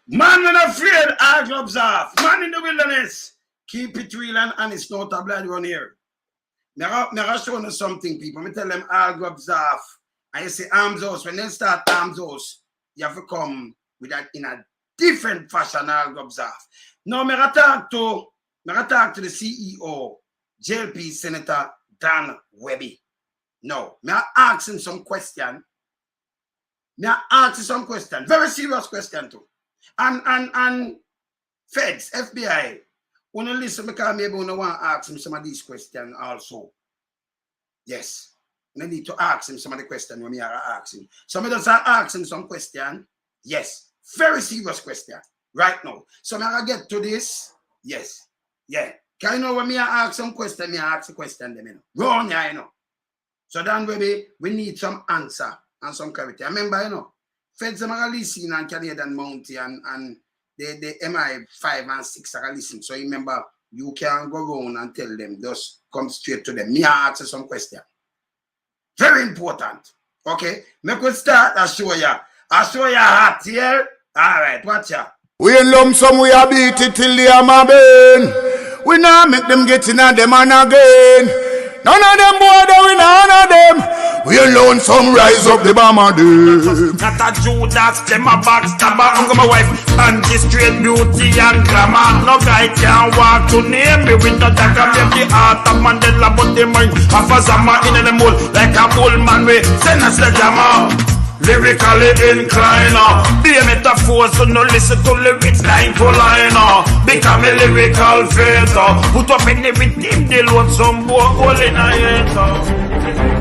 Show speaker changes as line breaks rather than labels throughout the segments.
Man, when afraid, all gloves off. Man in the wilderness. Keep it real and honest, not a blood run here. Now show you something, people. Me tell them all gloves off. And you say arms house. When they start arms house, you have to come with that in a different fashion, all gloves off. Now, me talk to the CEO, JLP Senator Dan Wehby. No, me ask him some question. Very serious question too. And Feds, FBI, when you listen, because maybe you want to ask him some of these questions also. Yes. I need to ask him some of the questions when we are asking. Some of us are asking some question. Yes. Very serious question. Right now. So I'm going to get to this. Yes. Yeah. Can you know when me ask some question, me ask the question them, you know. Wrong, yeah, you know. So then we need some answer and some clarity. I remember, you know, Feds are listening on Canadian Mountain and the MI5 and 6 are listening. So remember, you can go around and tell them, just come straight to them. Me ask some question. Very important. Okay? Me could start, I show you hot here. All right, watch ya.
We in lump sum, we a beat it till they are my bane. We now make them get in at them and again. None of them boy, we none of them. We alone some rise up the bomber them.
Not a Judas, them a backstabber. Uncle my wife, and this straight beauty and glamour. No guy can walk to name me with no dagger. Maybe the heart of Mandela, but the mind of a Zama in the mold. Like a bull man, we send us the jammer. Lyrically inclined, be a metaphor, so no listen to lyrics line to line. Become a lyrical fader. Put up in everything, they load some boy all in a head.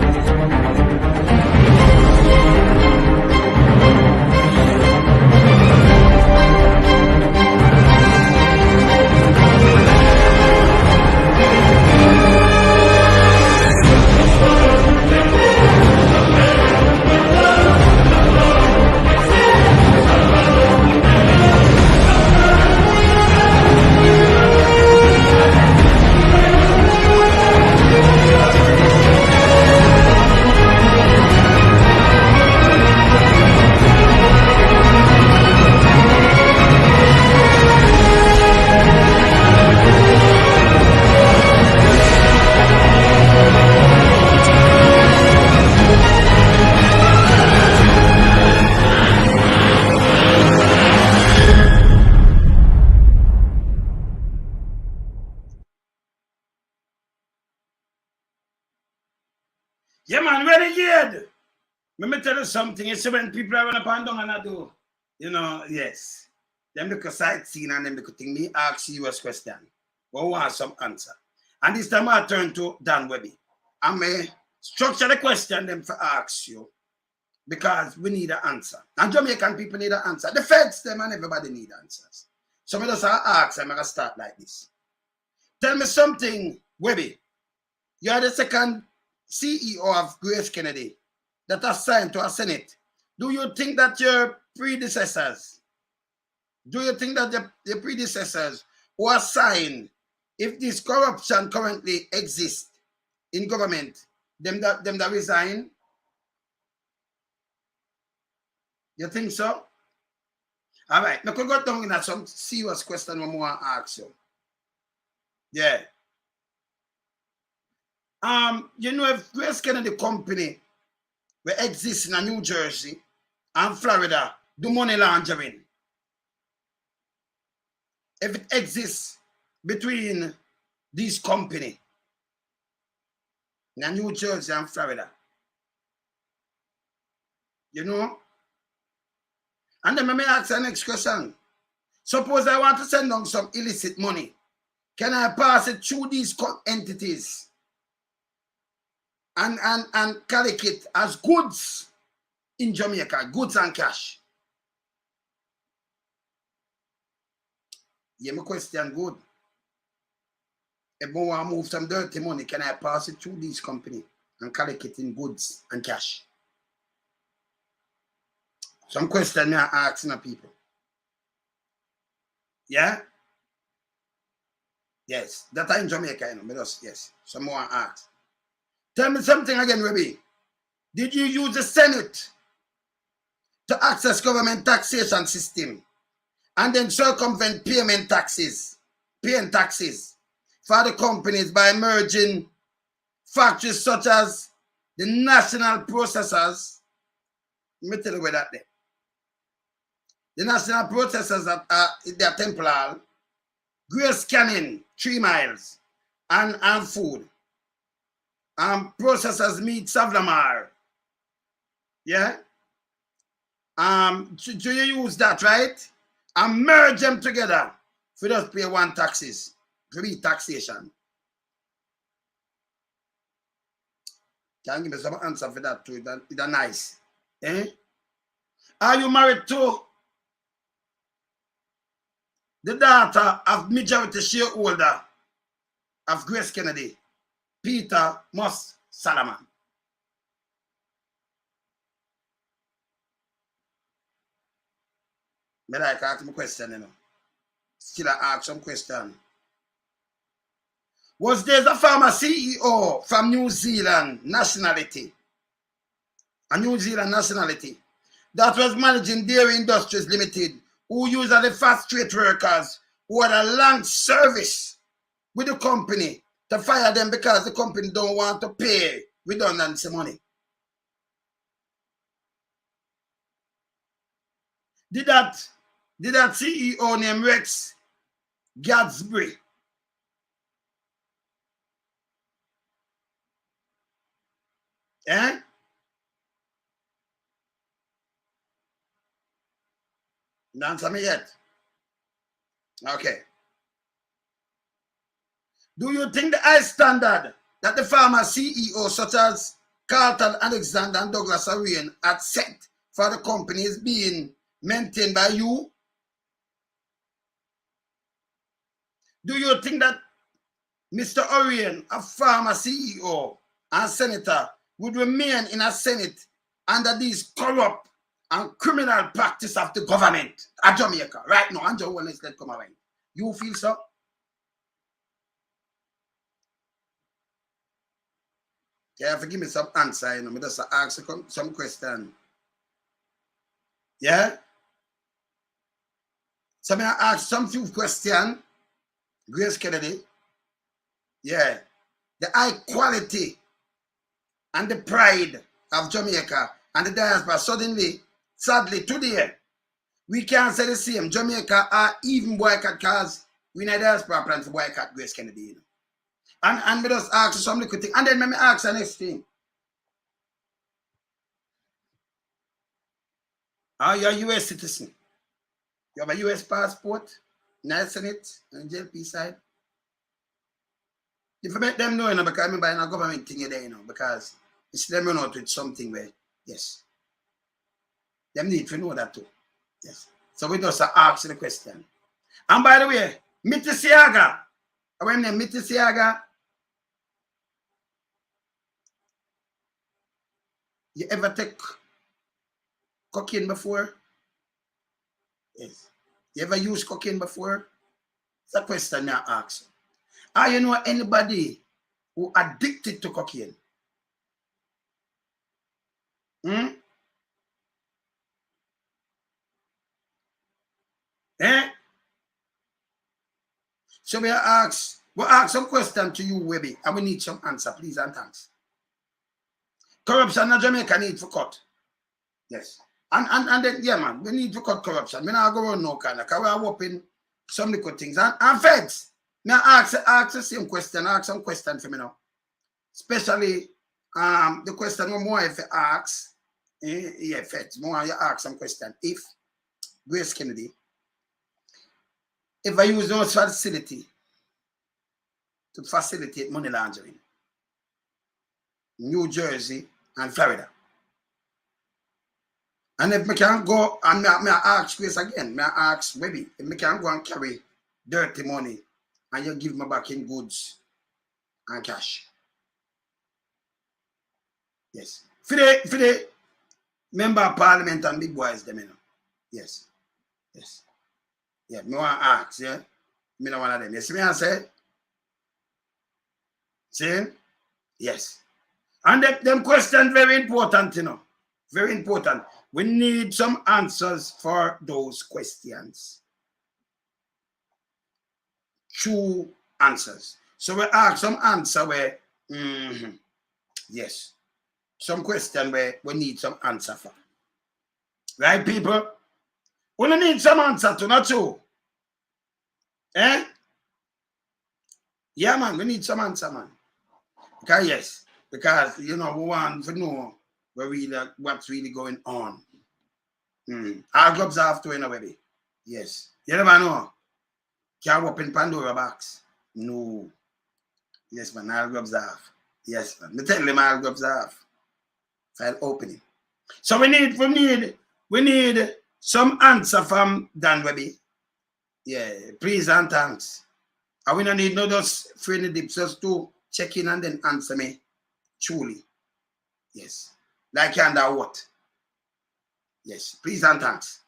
Yeah, man, renegade. Let me tell you something. You see when people are running up and down and I do, you know, yes. Them look a sightseeing and them look think me ask you a question. But want some answer. And this time I turn to Dan Wehby. I may structure the question them for ask you because we need an answer. And Jamaican people need an answer. The Feds, them and everybody need answers. So I just ask, I'm going to start like this. Tell me something, Wehby. You are the second CEO of Grace Kennedy that assigned to a Senate. Do you think that your predecessors, your predecessors who assigned, if this corruption currently exists in government, them that resign? You think so? All right. Now, could go down in some serious question we want to ask you. Yeah. You know, if Grace Kennedy Company will exist in New Jersey and Florida, do money laundering. If it exists between these companies in New Jersey and Florida, you know? And then let me ask the next question. Suppose I want to send on some illicit money. Can I pass it through these entities and collect it as goods in Jamaica, goods and cash? Yeah, my question good. If I want to move some dirty money, can I pass it through this company and collect it in goods and cash? Some question me asking the people. Yeah? Yes. That in Jamaica, you know, but just, yes. Some more ask. Tell me something again, Wehby. Did you use the Senate to access government taxation system and then circumvent paying taxes for the companies by merging factories such as the national processors. Let me tell you where that there. The national processors at their Temple Hall, Grace Canyon, 3 miles, and food. Processors meet Savlamar. Yeah? Do you use that, right? And merge them together for us pay one taxes, 3 taxation. Can you give me some answer for that too? That's nice. Eh? Are you married to the daughter of majority shareholder of Grace Kennedy, Peter Moss Salaman? Me like ask some question, you know. Still I ask some question. Was there a former CEO from New Zealand nationality, a New Zealand nationality, that was managing Dairy Industries Limited, who used the fast trade workers who had a long service with the company to fire them because the company don't want to pay redundancy money? Did that CEO named Rex Gadsbury? Eh? Don't answer me yet. Okay. Do you think the high standard that the former CEO such as Carlton Alexander and Douglas Orion had set for the company is being maintained by you? Do you think that Mr. Orion, a former CEO and senator, would remain in a Senate under these corrupt and criminal practice of the government at Jamaica right now? And Joe, let's let come around. You feel so? Yeah, forgive me some answer, you know, me just ask some question. Yeah? So me ask some few questions. Grace Kennedy. Yeah. The high quality and the pride of Jamaica and the diaspora sadly today, we can't say the same. Jamaica are even boycott because we in the diaspora plan to boycott Grace Kennedy, you know. And me just ask some little thing. And then let me ask the next thing. Are you a US citizen? You have a US passport? Nice in it on the JLP side? If you make them know, you know, because I'm buying a government thing there, you know, because it's them run out with something where, yes. Them need to know that too. Yes. So we just ask the question. And by the way, Mitty Siaga. Our name Mitty Siaga. You ever take cocaine before? Yes. You ever use cocaine before? It's a question I ask. Are you know anybody who addicted to cocaine? Eh? So we'll ask some question to you, Wehby, and we need some answer, please and thanks. Corruption in Jamaica need to cut. Yes. And then, yeah, man, we need to cut corruption. We not go on no kind of, because we are hoping some little things. And feds, now ask the same question, ask some question for me now. Especially the question more if you ask, yeah, feds, more you ask some question. If Grace Kennedy, if I use those facility to facilitate money laundering, New Jersey and Florida. And if me can go, and me ask Grace again, me ask Wehby, if me can go and carry dirty money and you give me back in goods and cash. Yes. For the member of parliament and big boys, them, you know. Yes. Yes. Yeah, me want to ask, yeah? Me not one of them. You see me I say? See? Yes. And them questions very important, you know. Very important. We need some answers for those questions. true answers. So we ask some answer where, yes, some question where we need some answer for. Right, people? We need some answer to, not true. Eh? Yeah, man, we need some answer, man. Because, yes, because, you know, we want to know what's really going on. Our gloves have to, in a way. Yes. You never know. Can't open Pandora box. No. Yes, man, our gloves have. Yes, man. Me tell them our gloves have. File opening. So we need some answer from Dan Wehby. Yeah, please and thanks. And we don't need no just friendly dips, just to check in and then answer me. Truly. Yes. Like you under what? Yes. Please and thanks.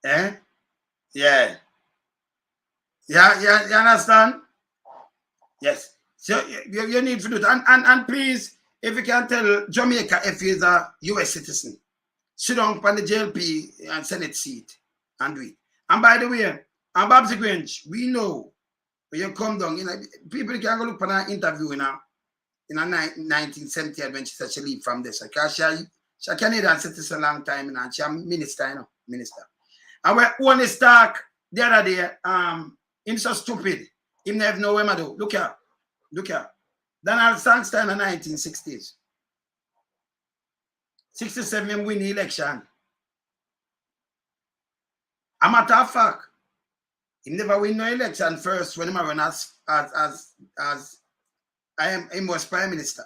Eh? Yeah. Yeah, you understand? Yes. So you need to do it. And please, if you can tell Jamaica if he's a US citizen, sit down on the JLP and Senate seat and do it. And by the way, and Babsy Grange, we know when you come down, you know, people can go look for an interview in 1970 when she said she leave from this. Because she Canadian citizen a long time, and she a minister, you know, minister. And when one is talk the other day, him so stupid. Him never know what I do. Look here. Donald Sangster in the 1960s. 67 him win the election. A matter of fact, he never win no election first when he run as he was prime minister.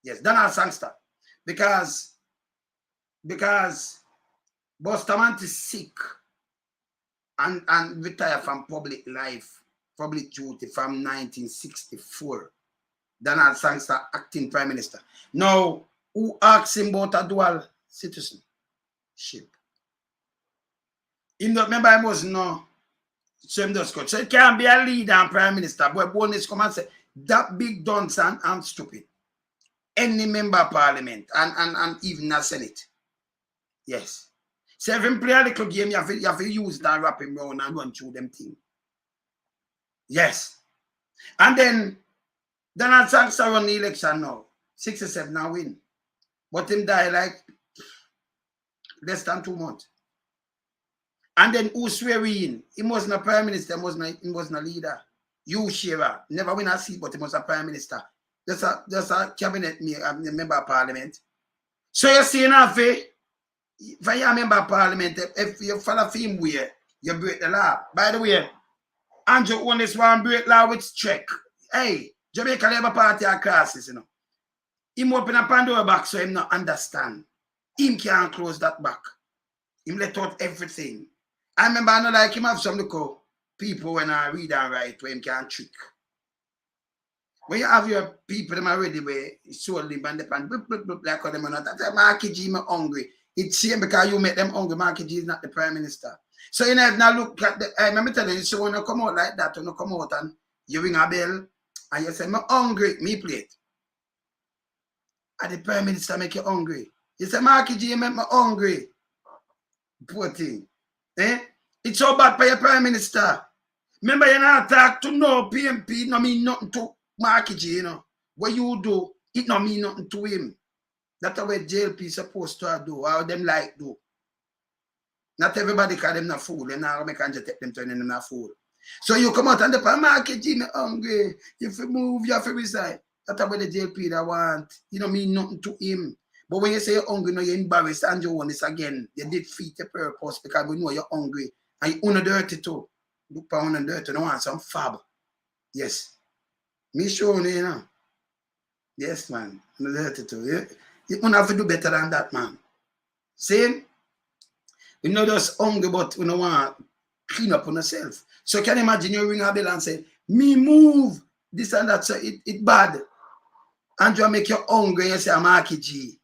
Yes, Donald Sangster. Because Bustamante is sick and retired from public life, public duty from 1964. Donald Sangster acting prime minister. Now, who asked him about a dual citizenship? Him not remember I was no. So him just cut. So it can't be a leader and prime minister. But bonus come and say that big dunce and stupid. Any member of parliament and even a senate. Yes. So if him play a little game, you have to use that wrap him around and run through them things. Yes. And then Donald Sangster run the election now. 67 now win. But him die like less than 2 months. And then who swear in? He wasn't a prime minister, he wasn't a leader. You Shearer, never win a seat, but he was a prime minister. Just a cabinet member of parliament. So you see now, if you're a member of parliament, if you follow him where you break the law. By the way, Andrew won this one break law with check. Hey, Jamaica Labour Party are classes, you know. Him open a Pandora box so him not understand. Him can't close that back. Him let out everything. I remember I know like him have some local people when I read and write where him can trick. When you have your people them already where it's solely independent, like how them are not that Marky G me hungry. It's shame because you make them hungry. Marky G is not the prime minister. So you know now look at the I remember telling you so when you come out like that, when you come out and you ring a bell and you say, I'm hungry, me plate. And the prime minister make you hungry. You say, Marky G make me hungry. Poor thing. Eh? It's so bad for your prime minister. Remember, you not talk to no PMP, no mean nothing to Marky G, you know. What you do, it no mean nothing to him. That's what JLP supposed to do, how them like do. Not everybody call them a fool, and now I can't just take them turning them a fool. So you come out and the Marky G me hungry. If you move, you have to resign. That's what the JLP that want. You don't mean nothing to him. But when you say you're hungry, no, you're embarrassed and you want this again. You did feed your purpose because we know you're hungry. And you're dirty too. Look for one dirty, no want some fab. Yes. Me sure you know. Yes, man. I'm dirty too. You have to do better than that, man. See? We know just hungry, but we don't want to clean up on yourself. So can you imagine you ring a bell and say, me move, this and that, so it bad. And you make you hungry and you say, I'm Marky G.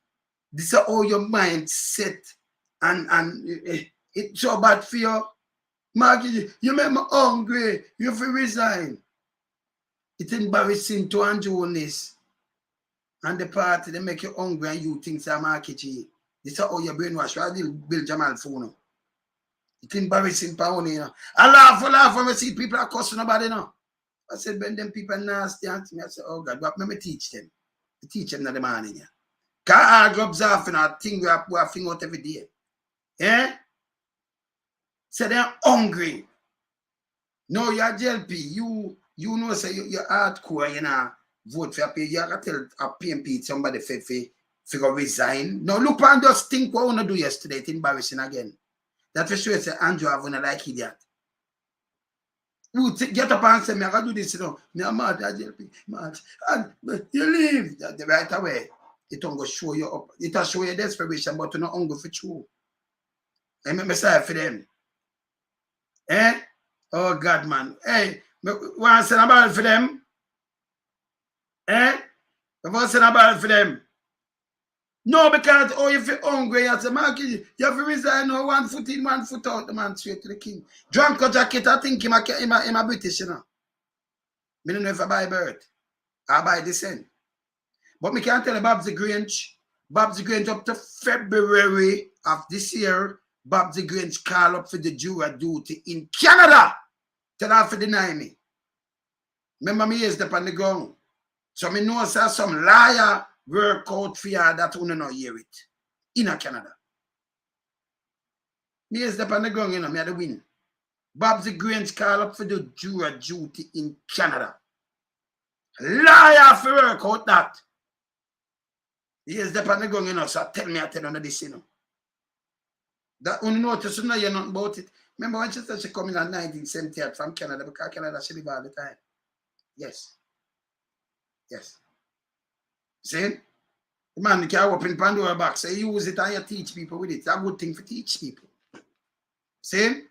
This is how your mind set and it's so bad for you. Marky G, you make me hungry, you have to resign. It's embarrassing to Andrew on this. And the party, they make you hungry and you think it's Marky G. This is how your brainwash. I will build Jamal phone. It's embarrassing pound, you know. I laugh when I see people are cussing nobody, you know. I said, when them people nasty and me, I said, oh God, what me teach them? I teach them in the morning, yeah. Can't our gloves off and I think we are finger out every day. Yeah? So they're hungry. No, you're JLP. You know, say you're hardcore, you know, vote for your pay. You have to tell a PMP somebody for resign. No, look and just think what I want to do yesterday. It's embarrassing again. That for sure, say Andrew, I want to like idiot. You get up and say, me, I got to do this, you know. Me, I'm mad, JLP, mad. And you leave the right away. It don't go show you up. It will show you desperation, but you're not hungry for true. I remember saying for them. Eh? Oh God, man. Hey, want to send a ball for them? Eh? You want to send a ball for them? No, because you feel hungry, you say, man, you have to resign now, 1 foot in, 1 foot out, the man straight to the king. Drunk jacket, I think him a British, you know. I don't know if I buy bird. I buy descent. But me can't tell you Babsy Grange up to February of this year, Babsy Grange call up for the jury duty in Canada. Tell her to deny me. Remember me is up on the ground. So me know say some liar work out for you that you not hear it. In Canada. Me is up on the ground, you know, me had the win. Babsy Grange call up for the jury duty in Canada. Liar for work out that. He is up on the ground, you know, so tell me I tell you this, you know. That only notice you know you're not about it. Remember when she said she come in at 1978 from Canada because Canada she live all the time. Yes. Yes. See? The man can open Pandora box. So you use it and you teach people with it. It's a good thing to teach people. See?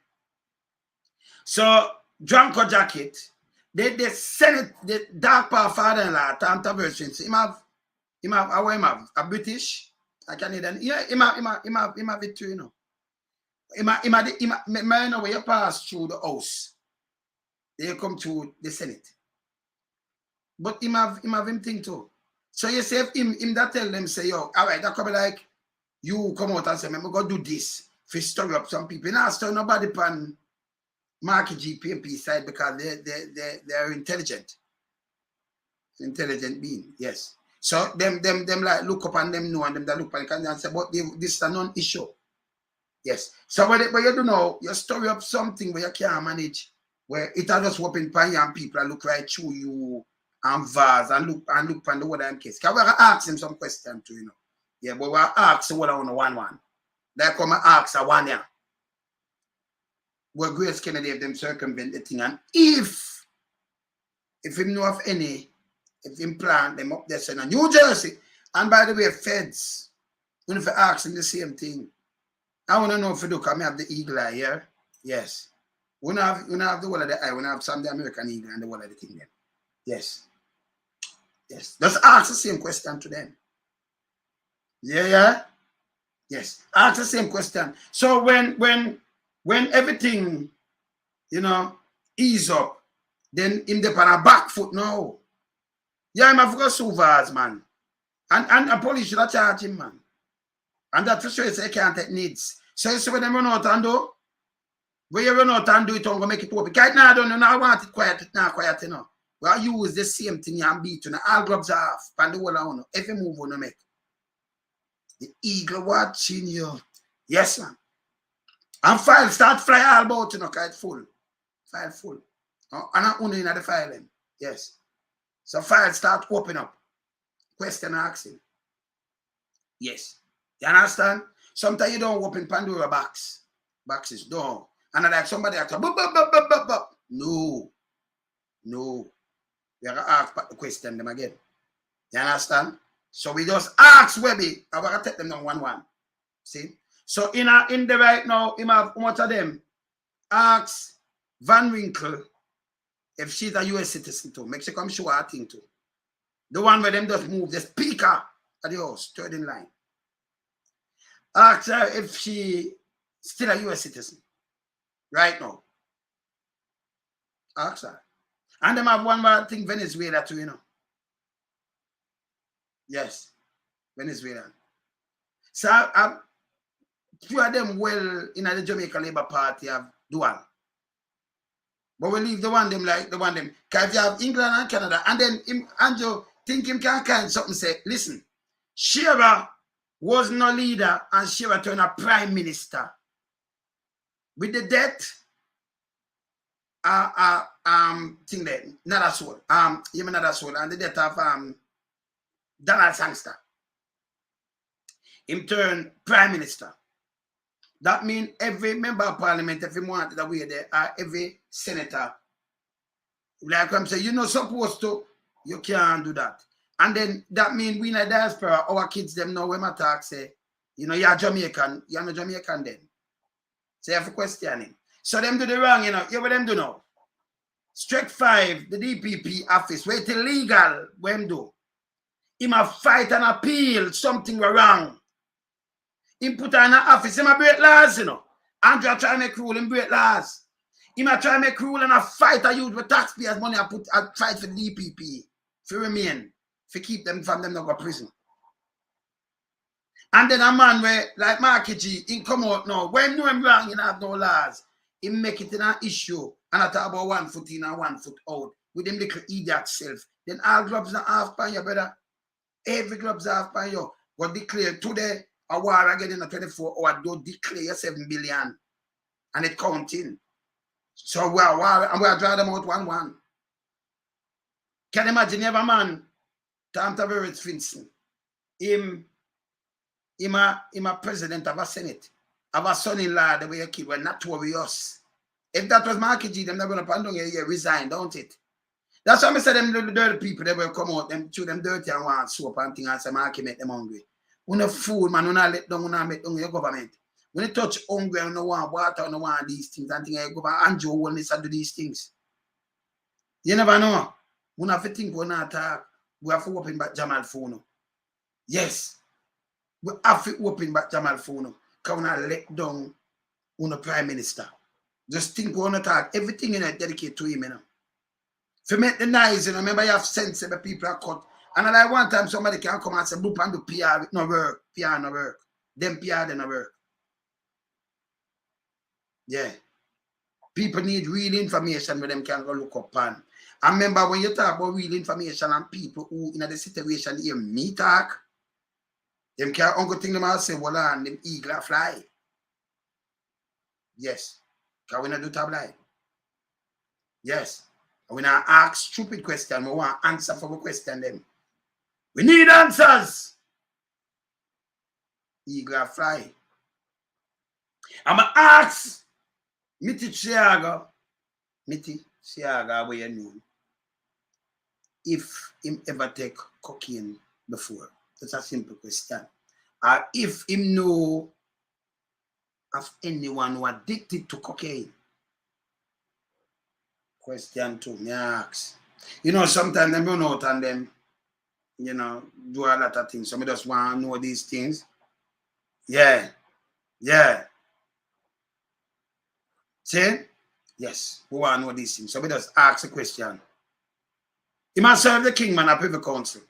So, Drunko Jacket, they send it, the dark power father-in-law, Tanta version. So, him have a British, a Canadian. Yeah, him have it too, you know. Man, know where you pass through the house, they come to the Senate. But him have him thing too. So you say if him that tell them say, yo, all right, that could be like you come out and say, I'm gonna do this to stir up some people. Now stir nobody pan Marky GPMP side because they're intelligent. Intelligent being, yes. So them like look up and them know and them that look up and say, but this is a non-issue. Yes. So when you do know, you story up something where you can't manage, where it just open pan and people and look right through you and vase and look on the water and case. Can we ask him some question too, you know? Yeah, but we ask what I want to 1-1. They come and ask a 1 year. Where Grace Kennedy have them circumvent the thing, and if him know of any, if him plant them up there in New Jersey, and by the way, feds, when if I ask him the same thing. I want to know if you look at me have the eagle eye here. Yes. We don't have the whole of the eye. We have some of the American eagle and the whole of the thing then. Yes. Yes. Just ask the same question to them. Yeah. Yes. Ask the same question. So when everything, you know, ease up, then him dep on a back foot now. Yeah, him have got Suvas, man. And the police should have charged him, man. And that for sure is he can't take needs. So you see when them run out and do, when you run out and do it, don't go make it open. Because now I don't know, I want it quiet, it's not quiet, you know. Well, use the same thing and beat, you know, all gloves off, and the whole of you. Every move you make. The eagle watching you. Yes, man. And file start fly all about, you know, because it's full. File full. And I'm only in the file. Yes. So file start open up. Question asking. Yes. You understand? Sometimes you don't open Pandora box. Boxes, don't. And like somebody asks, no. You have to ask the question them again. You understand? So we just ask Wehby. I want to take them down 1-1. See? So in the right now, him have much of them. Ask Van Winkle if she's a US citizen too. Make sure come show her thing too. The one where them just move the speaker at the house, third in line. Ask her if she still a US citizen. Right now. Ask her. And them have one more thing, Venezuela too, you know. Yes. Venezuela. So few of them well in the Jamaica Labour Party have dual. But we leave the one them like the one them. Because if you have England and Canada, and then him, Andrew think him can kind something say, listen, Shearer was no leader and Shearer turned a prime minister. With the death, thing there, not a soul, even not a soul, and the death of Donald Sangster. Him turn prime minister. That means every member of parliament, if you want that way there, every senator, like I'm saying, you're not supposed to, you can't do that. And then that means we in the diaspora, our kids them know when my talk say, you know, you're Jamaican, you're not Jamaican then. So you have to question him. So them do the wrong, you know, what them do now? Strike 5, the DPP office, where it's illegal, what him do? Him a fight and appeal, something wrong. Him put on an office, him a break laws, you know. Andrew try to make rule, him break laws. Him a try to make rule and a fight a use with taxpayers' money and fight for the DPP. For remain, for keep them from them not go to prison. And then a man where, like Marky G, he come out now. When you him wrong, you have no laws. He make it in an issue and I talk about 1 foot in and 1 foot out with them little idiot self. Then all gloves are half by you, brother. Every gloves are half by you. But declare today, a war again in a 24 hour, don't declare your 7 billion. And it counting. So we are war and we are draw them out 1-1. Can you imagine you have a man, Tom Tavares Vincent, him a president of a Senate, of a son-in-law, the way you keep, we're not warriors. If that was Marky G, them not going to pardon you, resign, don't it? That's why I said them little dirty people, they will come out, them chew them dirty and want soap and things and say, Marky make them hungry. When you fool, man, when I let down, when I make down your government. When you touch hungry and you want water and you want these things and things, you go back and Joe will listen to these things. You never know. We have to think when I talk, we have to open back Jamal phone. Yes. We have to open back Jamal phone. Because we have let down on the Prime Minister. Just think when I talk, everything in it dedicate to him, you know. If you make the nice, you know, remember you have sense the people are cut. And like one time somebody can come and say, boop and do PR, it no work. PR no work. Them PR they no work. Yeah. People need real information where them can go look up on. And remember when you talk about real information and people who in the situation hear me talk, them can only think them and say, well, and them eagle fly. Yes. Because we not do tabloid. Yes. And we not ask stupid questions. We want answer for the question them. We need answers. Eagle fly. I'm going to ask Mitty Chiaga, where you know, if him ever take cocaine before. That's a simple question. Or if him know of anyone who addicted to cocaine. Question 2, me ask. You know, sometimes them run out and them, you know, do a lot of things. So I just want to know these things. Yeah. Yeah. See? Yes. We want to know these things. So we just ask a question. He must serve the king, man, at Privy Council.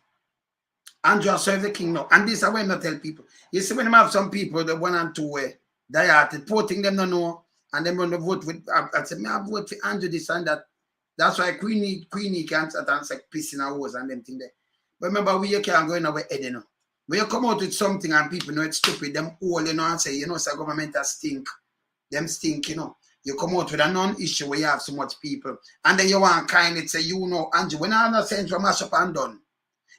Andrew serve the king now. And this is why I not tell people. You see, when you have some people, the 1 and 2 way, they are reporting them don't know, and them run the vote with, I said, I vote for Andrew this and that. That's why Queenie can't sit and say piss in a hose and them thing there. But remember, we can't go in our head, you know. When you come out with something and people know it's stupid, them all, you know, and say, you know, so government has stink. Them stink, you know. You come out with a non-issue where you have so much people. And then you want kind of say, you know, Andrew, when I'm not saying from mash up and done,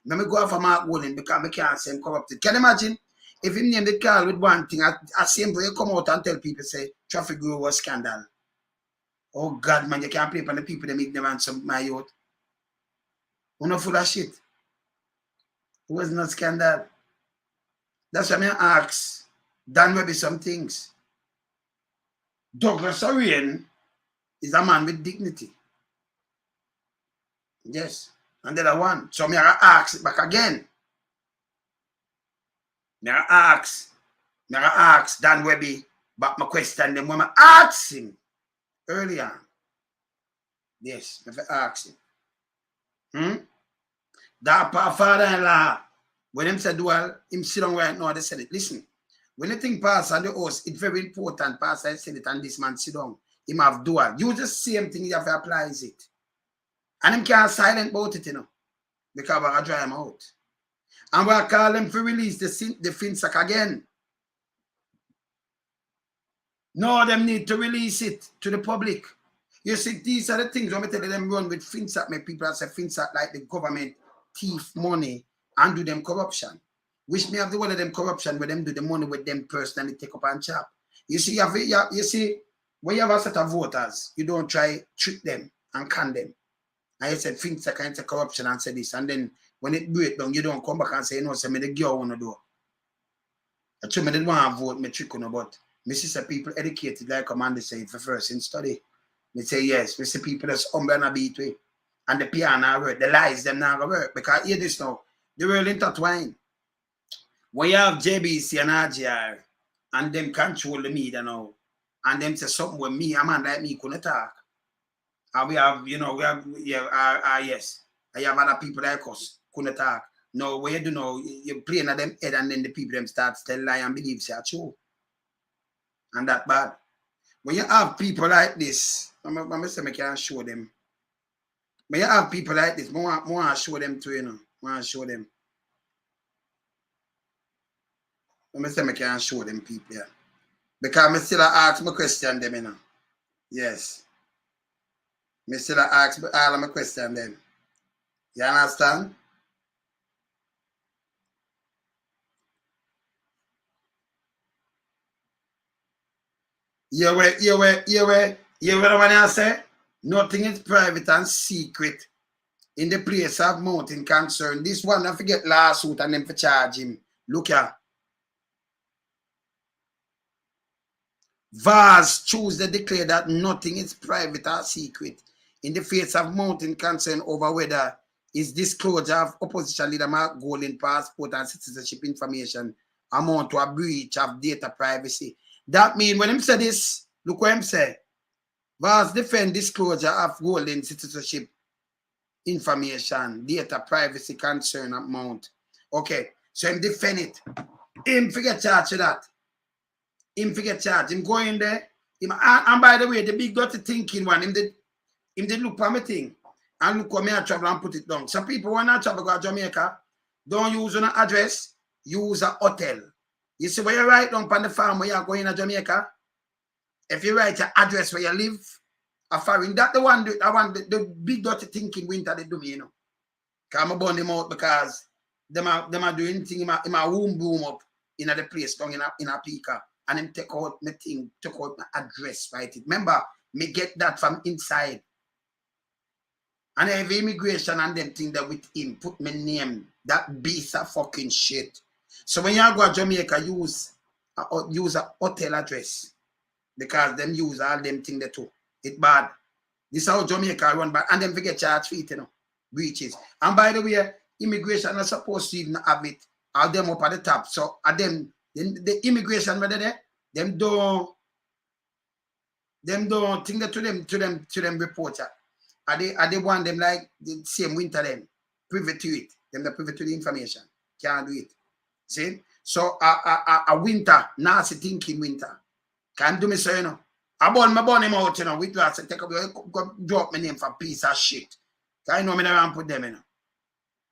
let me go off of Mark Wolin because I can't say I'm corrupted. Can you imagine if you name the car with one thing, at same way you come out and tell people, say, traffic grove was scandal. Oh God, man, you can't play upon the people that make them answer my youth. You're not full of shit. It was not scandal. That's why I ask Dan Wehby some things. Douglas Orion is a man with dignity. Yes. And the other one. So I ask it back again. I ask Dan Wehby back my question them when I ask him earlier. Yes, if I ask him. That father-in-law, when him said, well, him sit down right now, they said it. Listen, When you think Pastor and the host, it's very important. Pastor said it and this man sit down. Him have dual. Use the same thing you have to apply it. And him can't silent about it, you know. Because we're going to dry him out. And we'll call him to release the FinSac again. No, them need to release it to the public. You see, these are the things when I tell them run with FinSac, make people say FinSac like the government thief money and do them corruption. Which me have the one of them corruption where them do the money with them personally take up and chop. You see, you see, when you have a set of voters, you don't try trick them and can them. And you said FinSac and say corruption and say this, and then when it break down, you don't come back and say, no, say me the girl wanna do. I told me they didn't want to vote me trick on, but me see some people educated like Commander say for first in study. Me say yes, we see people that's humble and a beat way. And the piano work, the lies them not gonna work. Because hear this now, the world intertwined. When you have JBC and RGR and them control the media now, and them say something with me, a man like me couldn't talk. And we have, you know, yes. I have other people like us couldn't talk. No, what you do now, you play in them head and then the people them start to tell lie and believe say true. And that bad. When you have people like this, I'm going to say I can't show them. When you have people like this, I want to show them too, you know. I want to show them. I'm say I can't show them people, yeah. Because I still ask my question them, you know. Yes. I still ask all of my question them. You understand? You what I say? Nothing is private and secret in the place of mountain concern. This one, I forget lawsuit and them for charge him. Look here. VARS choose to declare that nothing is private or secret in the face of mountain concern over whether his disclosure of opposition leader Mark Golding passport and citizenship information amount to a breach of data privacy. That means when him say this, look what him say. VARS defend disclosure of Golding citizenship information, data privacy concern amount. Okay, so him defend it. Him forget charge of that. Him forget charge. Him go in there. And by the way, the big dirty thinking one, him did look for me thing. And look how me I travel and put it down. Some people when I travel go to Jamaica, don't use an address, use a hotel. You see where you write down on the farm where you're going to Jamaica? If you write your address where you live, a foreign, that the one, the big dirty thinking winter they do me, you know. Because I'm burn them out because them are doing thing in my womb boom up in the place down in a pika. And him take out my thing, took out my address, write it. Remember, me get that from inside. And I have immigration and them thing that with him, put my name, that piece of fucking shit. So when you go to Jamaica, use a hotel address. Because them use all them thing they too. It's bad. This is how Jamaica run back. And them forget charge for it, you know. Breaches. And by the way, immigration are supposed to even have it. All them up at the top. So at them, the immigration whether there, them don't think that to them reporter. Are they want them like the same winter them privy to it. Them the privy to the information. Can't do it. See? So a winter, nasty thinking winter. Can't do me so, you know. I burn him out, you know. With that, I take up go drop my name for piece of shit. Cause I know me never put them, you know.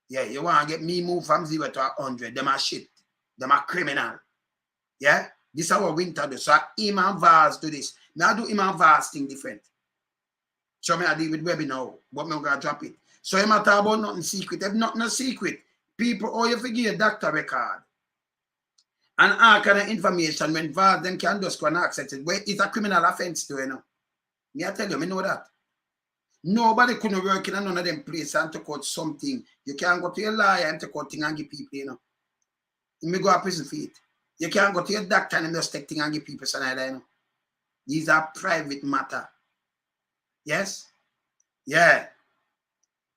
Yeah, you want to get me move from 0 to 100. Them are shit. Them are criminal. Yeah? This is our winter do. So him and VARS do this. Now do him and VARS thing different. So I deal with Wehby now, but I'm going to drop it. So you talk about nothing secret. If nothing secret, people, you forget doctor record. And all kind of information when VARS them can just go and access it. Well, it's a criminal offense too, you know. Me I tell you, I know that. Nobody couldn't work in none of them places and take out something. You can't go to your lawyer and take out thing and give people, you know. You may go to prison for it. You can't go to your doctor and just take thing and give people something like that, you know. These are private matter. Yes? Yeah.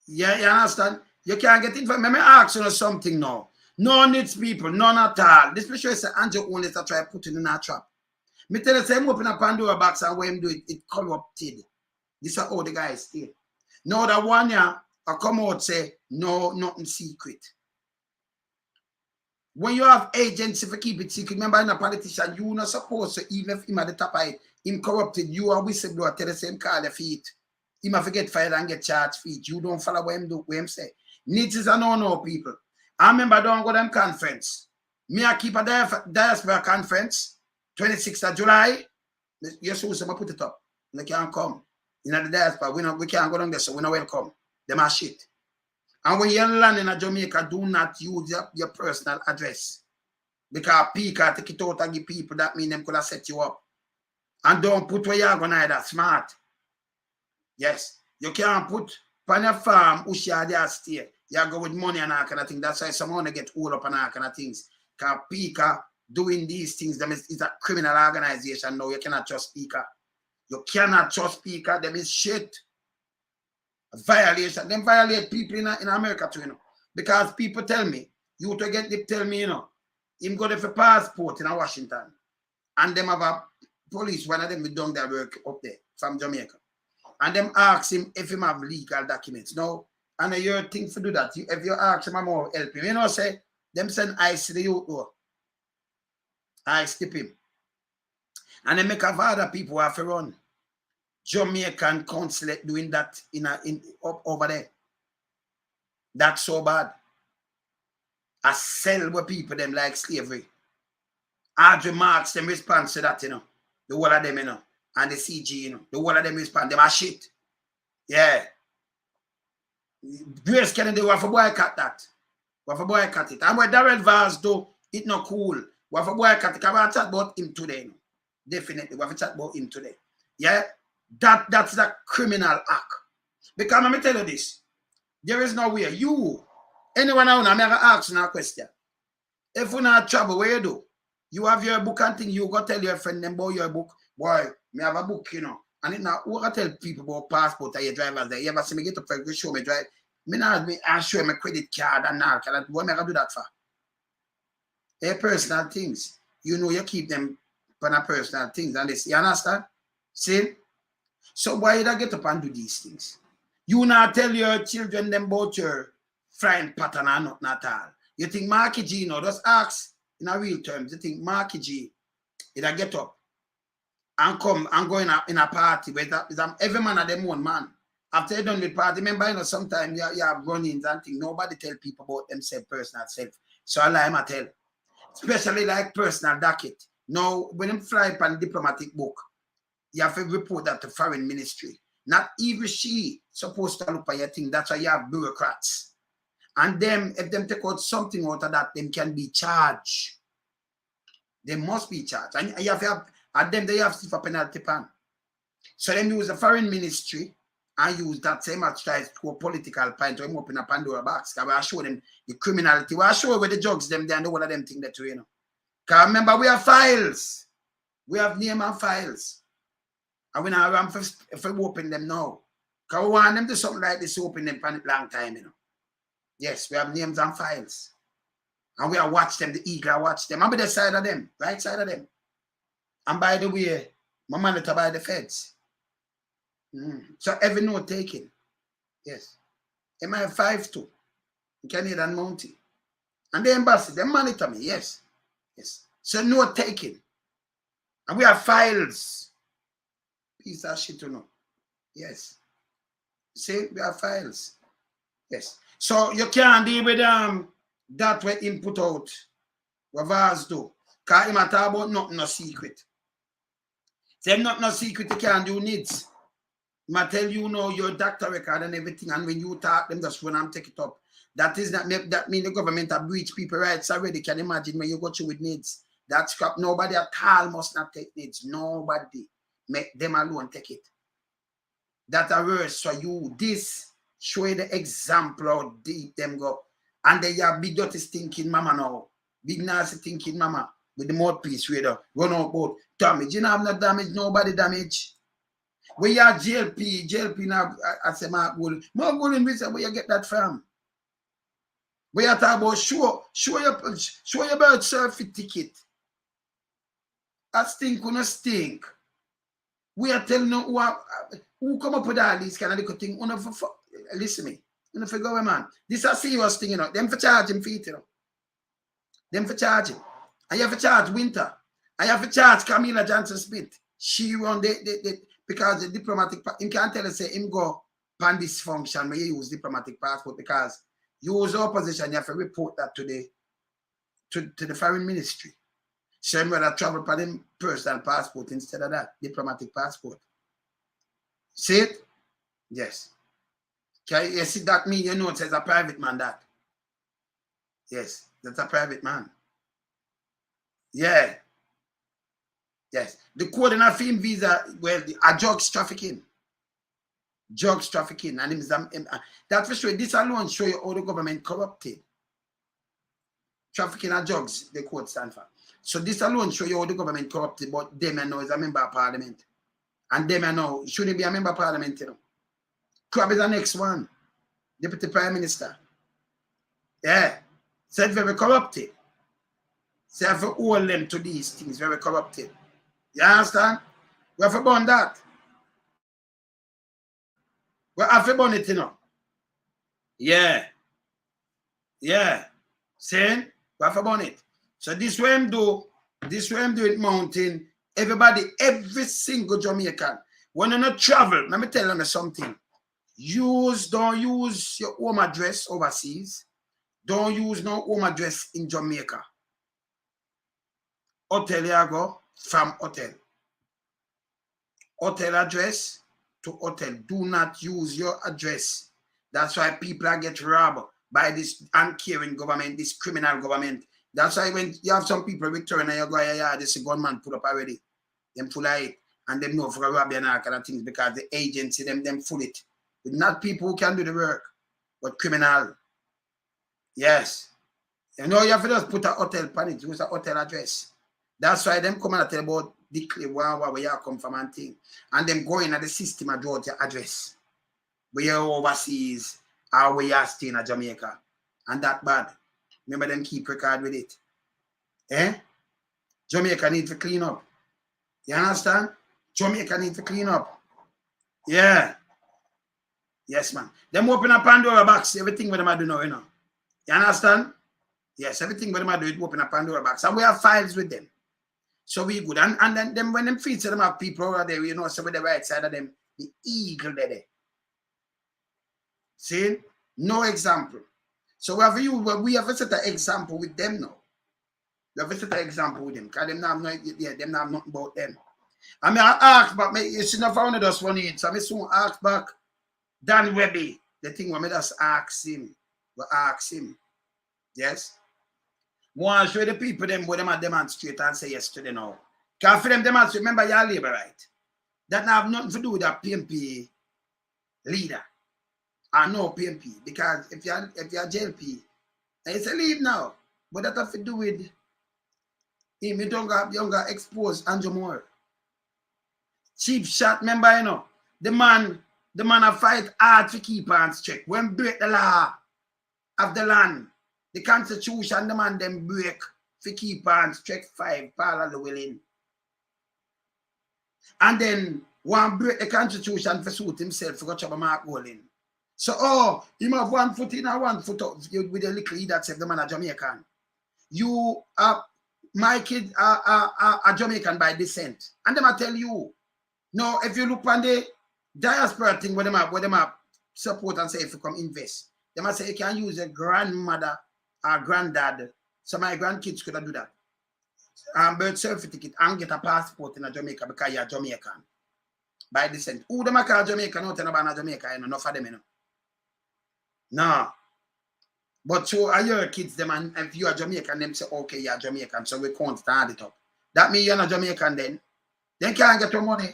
Yeah, you understand? You can't get information. Let me ask you something now. No needs people, none at all. This picture is Andrew only to try put it in a trap. Me tell you, say, open a Pandora box and when him do it, it corrupted. This is how the guy stay. Now that one year, I come out say, no, nothing secret. When you have agency for keep it secret, remember in a politician, you not supposed to, even if him at the top of it, him corrupted, you are whistleblower, tell the same call your feet. He might forget fired and get charged feet. You don't follow what him do, what him say. Needs is a no people. I remember don't go them conference. Me I keep a diaspora conference, 26th of July. Yes, who's I put it up. They can't come. You know the diaspora, we can't go down there, so we're not welcome. Them are shit. And when you land in a Jamaica, do not use your personal address. Because people take it out and give people that mean them could have set you up. And don't put where you're gonna either smart. Yes. You can't put on your farm, Usha there stay. You go with money and all kind of thing. That's why someone get all up and all kind of things. Because people doing these things, them is a criminal organization. No, you cannot trust speaker. You cannot trust speaker. Them is shit. Violation. Them violate people in America too, you know. Because people tell me, you to get them tell me, you know, him go there for passport in Washington. And them have a police, one of them we done their work up there from Jamaica. And them ask him if him have legal documents. No, and your thing to do that. If you ask him, I'm more help him. You know, say, them send ice to the youth door. I skip him. And they make have other people who have to run. Jamaican consulate doing that up over there. That's so bad. I sell with people them like slavery. Audrey Marks them respond to that, you know. The whole of them, you know. And the CG, you know. The whole of them respond. Them are shit. Yeah. Grace Kennedy, we have to boycott that. We have to boycott it. And what Darrell Vaz do, it not cool. We have to boycott it. Because we have to chat about him today. You know. Definitely. We have to chat about him today. Yeah. That's the criminal act. Because let me tell you this. There is no way. Anyone out there, I'm going to ask you a question. If you're not trouble, what you do? You have your book and thing, you go tell your friend them about your book. Boy, me have a book, you know. And it now, who can tell people about passport and your driver's there? You ever see me get up for show me drive? I show my credit card and all. What am I going to do that for? They're personal things. You know, you keep them on a personal things. And this, you understand? See? So why you get up and do these things? You not tell your children them about your frying pattern or nothing at all. You think Marky G, you know, just ask in a real terms. You think Marky G, it'll get up and come and go in a party where every man of them one man. After you're done with party, remember, you know, sometimes you have run-ins and things. Nobody tell people about themselves, personal self. So I lie, I tell. Especially like personal docket. Now, when you fly on diplomatic book, you have to report that to foreign ministry. Not even she supposed to look at your thing. That's why you have bureaucrats. And them, if them take out something out of that, them can be charged. They must be charged. And you have to have, at them, they have to for penalty pan. So them use the foreign ministry and use that same as tries to a political point to open a Pandora box. Because I show them the criminality. We show where the drugs them there and all of them thing that you know. Because remember, we have files. We have name and files. And we not run if we open them now. Because we want them to do something like this, open them for a long time, you know. Yes, we have names and files. And we have watched them, the eagle watch them. I'm by the side of them, right side of them. And by the way, my monitor by the feds. So every note taken. Yes. MI5 too. Canadian Mountie. And the embassy, they monitor me, yes. Yes. So note taken. And we have files. Piece of shit to know. Yes. See, we have files. Yes. So you can't deal with that way input out. What Vaz do. Because him talk about nothing no secret. Say nothing no secret you can't do needs. I tell you know your doctor record and everything, and when you talk them just run and take it up. That is not that mean the government have breached people rights already. Can you imagine when you go through with needs? That's crap. Nobody at all must not take needs. Nobody. Make them alone take it. That a worse for you. This show you the example how deep them go. And they have big dirty stinking mama now. Big nasty thinking mama with the mouthpiece radar. Run out about damage. You know have no damage, nobody damage. We are JLP now I say Mark Gold. Mark Gold in where you get that from? We are talking about show your birth certificate ticket. That stink gonna stink. We are telling you who come up with all these kind of little things. Listen me. You know, figure man. This is a serious thing, you know. Them for charge him feet, you know. Them for charge him. I have to charge Winter. I have to charge Camilla Johnson Smith. She run because the diplomatic, him can't tell us say him go pan this function where you use diplomatic passport because you use opposition, you have to report that to the foreign ministry. So I'm rather travel by them personal passport instead of that diplomatic passport. See it? Yes. Can you see that mean you know it says a private man that? Yes, that's a private man. Yeah. Yes. The code in a film visa, well, a drugs trafficking. Drugs trafficking. And that for sure, this alone show you how the government corrupted. Trafficking of drugs, the code stand for. So this alone show you how the government corrupted, but them and now is a member of parliament. And them and now shouldn't be a member of parliament, you know. Crab is the next one. Deputy Prime Minister. Yeah. So it's very corrupted. So you have to hold them to these things, very corrupted. You understand? We have to burn that. We have to burn it, you know. Yeah. Yeah. Saying? We have to burn it. So this way I'm do it mountain. Everybody, every single Jamaican. When you not travel, let me tell them something. Don't use your home address overseas. Don't use no home address in Jamaica. Hotel you go from hotel. Hotel address to hotel. Do not use your address. That's why people are get robbed by this uncaring government, this criminal government. That's why when you have some people return and you go, yeah, this is gunman put up already. Them full of it. And them know for a rob and all kind of things because the agency, them full it. It's not people who can do the work, but criminal. Yes. You know, you have to just put a hotel on it. Use a hotel address. That's why them come and tell about declare where you come from and thing. And them go in at the system and draw your address. Where you're overseas or where you're staying in Jamaica. And that bad. Remember them keep record with it. Eh? Jamaica need to clean up. You understand? Jamaica need to clean up. Yeah. Yes, man. Them open a Pandora box. Everything with them I do now, you know. You understand? Yes, everything with them I do it open a Pandora box. And we have files with them. So we good. And then them when them feature them have people over there, you know, so with the right side of them, the eagle there. See? No example. So we have to set an example with them now. We have to set an example with them. Because them not them not nothing about them. I mean I ask back, you see not found us running it. So I soon ask back Dan Wehby. The thing we just ask him. We ask him. Yes? Want to show the people them where them demonstrate and say yes to them now. Because for them demonstrate, remember your labor right. That have nothing to do with a PMP leader. I know PMP. Because if you're JLP, and you say leave now. But that have to do with him. You don't got expose Andrew Moore. Cheap shot, remember, you know. The man have fight hard to keep hands check. When break the law of the land. The Constitution, the man them break for keep hands, check 5, Paul the willing. And then one break the Constitution for suit himself for trouble Mark Golin. So, him have 1 foot in and 1 foot out with a little E that said the man a Jamaican. You are, my kid are Jamaican by descent. And them I tell you, no, if you look on the diaspora thing where them have support and say if you come invest, they must say you can use a grandmother or granddad. So my grandkids could do that. Birth certificate and get a passport in Jamaica because you're Jamaican. By descent. Who them call Jamaican? No, about Jamaica, you know, enough of them, you know. No. But so are your kids them and if you are Jamaican, them say, okay, you're Jamaican, so we can't stand it up. That means you're not Jamaican then. Then can't get your money.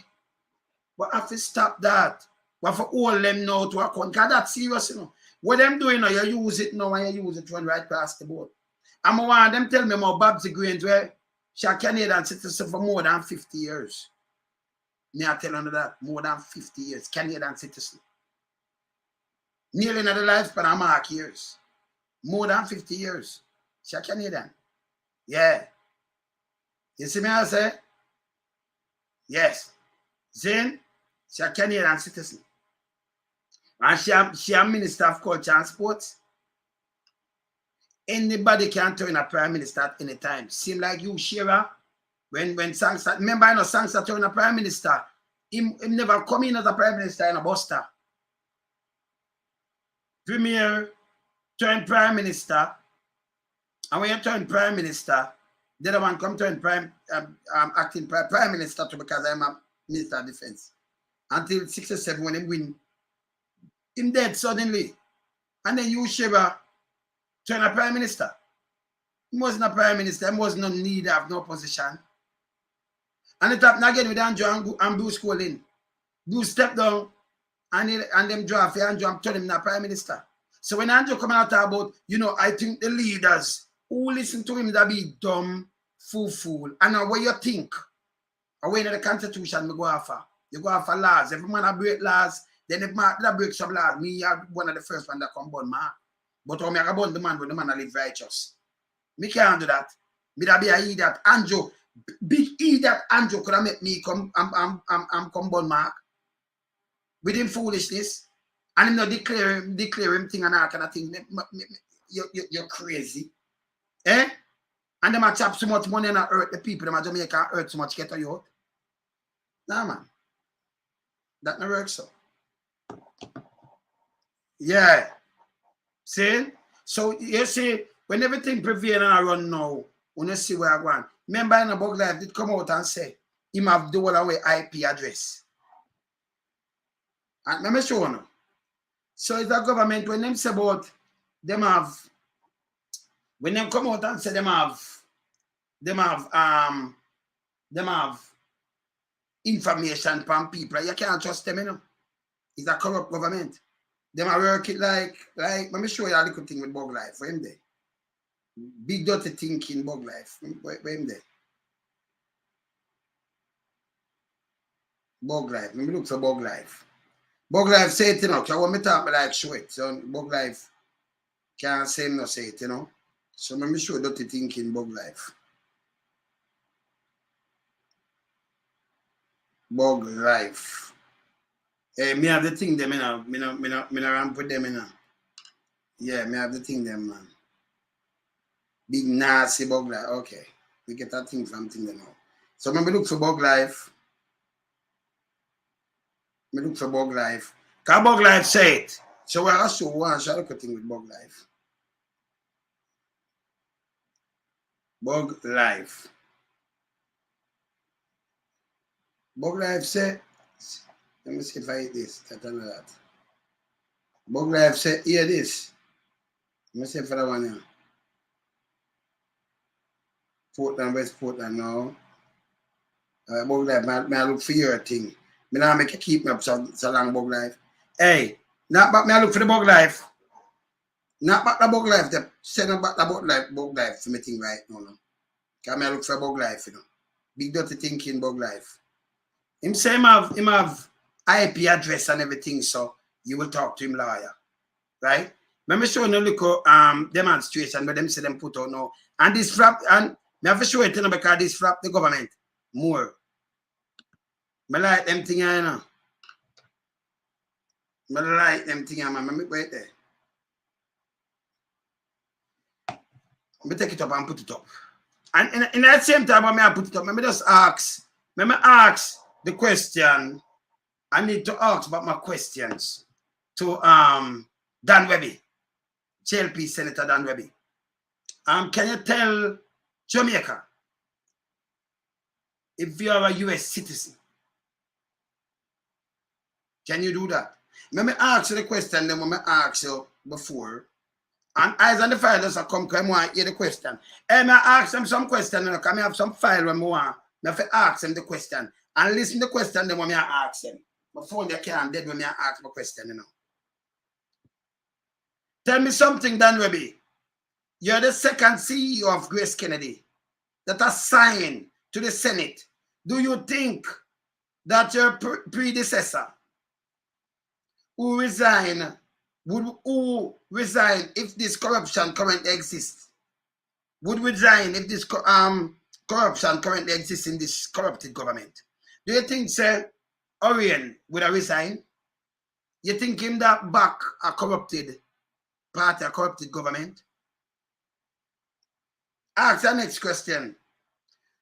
But have to stop that. We have to hold them now to account. Because that's serious, you know. What them doing now, you use it now and you use it run right past the board. And I want them tell me about Babsy Grains where she a Canadian citizen for more than 50 years. Me I tell you that, more than 50 years, Canadian citizen. Nearly another lifespan of Mark years. More than 50 years. She a Canadian. Yeah. You see me I say? Yes. Then she a Canadian citizen. And she a Minister of Culture and Sports. anybody can turn a prime minister at any time. Seem like you, Shira, when Sangster, remember I know Sangster turn a prime minister. Him never come in as a prime minister in a buster. Premier turn prime minister, and when you turn prime minister, the other one come turn acting prime minister too, because I'm a minister of defense. Until 67 when he win, him dead suddenly. And then you, Sheba, turn a prime minister. He wasn't a prime minister, he was no need of no position. And it happened again with Andrew and Bruce Colin. Bruce stepped down and them draft Andrew and turn him a prime minister. So when Andrew come out about, you know, I think the leaders who listen to him that be dumb, fool. And now what you think? Away in the constitution, me go after. You go after laws. Every man break laws, then if man that break some laws, me are one of the first one that come born man. But how me I born the man when the man live righteous. Me can't do that. Me that be a idiot. Andrew, big idiot Andrew could have make me come come born mark. With him foolishness. And him not declare him thing and all kind of thing. You're crazy. Eh? And them a chop so much money and hurt the people. Them a Jamaica hurt so much get you out. Nah, man. That not work so. Yeah. See? So you see, when everything prevail and I run now, when you see where I go on. Remember in the Bug Life did come out and say, him have the whole away IP address. And let me show you. So it's the government when them say about them have, when them come out and say them have information from people, you can't trust them, you know. It's a corrupt government. Them are working like let me show you a little thing with Bug Life. Where him there? Big dirty thinking Bug Life. Where him there? Bug Life. Let me look for Bug Life. Bug Life say it, you know, because when me talk, I like show it. So Bug Life can't say no say it, you know. So let me show you dirty thinking Bug Life. Bug Life. Hey, me have the thing them, you know. Me no ramp with them, you know. Yeah, me have the thing them, man. Big nasty Bug Life. Okay. We get that thing from thing them now. So when we look for Bug Life. Me look for Bug Life. Because Bug Life say it. So we're also one shall look at thing with Bug Life. Bug Life. Bug Life say, let me see if I hit this. That and that. Bug Life say, hear this. Let me see for that one here. Portland, West Portland now. Bug Life, I look for your thing. Me now make you keep me up so long Bug Life. Hey, not back me I look for the Bug Life. Not back the Bug Life. They send back the Bug Life for me thing right now. Because me I look for Bug Life, you know. Big dirty thinking Bug Life. Him say him have IP address and everything, so you will talk to him lawyer. Right? Let me show you a little demonstration where them say them put out now. And this flap, and me have to show it, you know, because this flap the government more. I like them thing, you know. I like them thing, man. Let me wait there. Let me take it up and put it up. And in that same time, when I put it up, let me just ask. Let me ask the question. I need to ask about my questions to Dan Wehby, JLP Senator Dan Wehby. Can you tell Jamaica if you are a US citizen? Can you do that? Let me ask you the question, then when I ask you before. And eyes on the file just come because I want to hear the question. And I ask them some question, and I have some file when I want. I have to ask them the question. And listen to the question, then when I ask them. My phone they can't dead when I ask my question, you know. Tell me something, Dan Wehby. You're the second CEO of Grace Kennedy that has signed to the Senate. Do you think that your predecessor who resign if this corruption currently exists? Would resign if this corruption currently exists in this corrupted government? Do you think, sir, Orion would have resigned? You think him that back a corrupted party, a corrupted government? Ask the next question.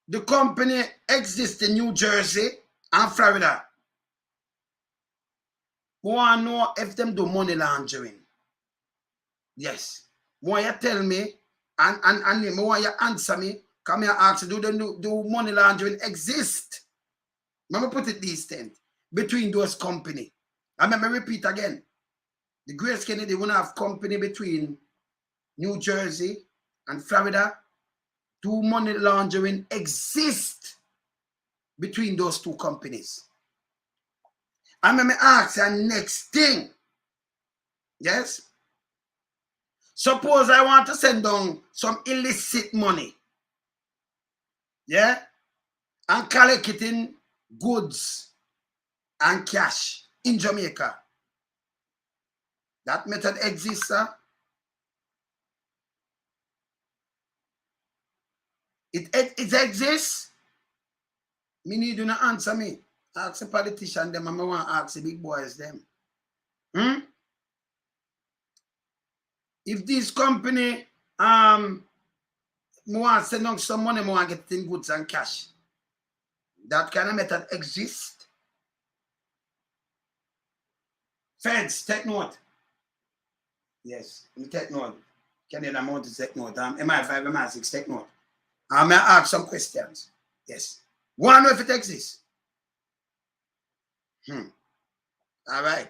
The company exists in New Jersey and Florida. We want to know if them do money laundering. Yes. Want you tell me and me want you answer me. Come here ask do money laundering exist? Let me put it this thing between those company. And let me repeat again. The Grace Kennedy will have company between New Jersey and Florida. Do money laundering exist between those two companies? And let me ask you next thing. Yes? Suppose I want to send down some illicit money. Yeah? And collect it in goods and cash in Jamaica. That method exists, sir. It exists. Me need you to answer me. Ask the politician them and I want to ask the big boys them. If this company want to send out some money, want to get it in goods and cash. That kind of method exists. Feds, take note. Yes, take note. Canadian amount to take note. MI5, MI6, take note. I may ask some questions. Yes. Want to know if it exists? All right.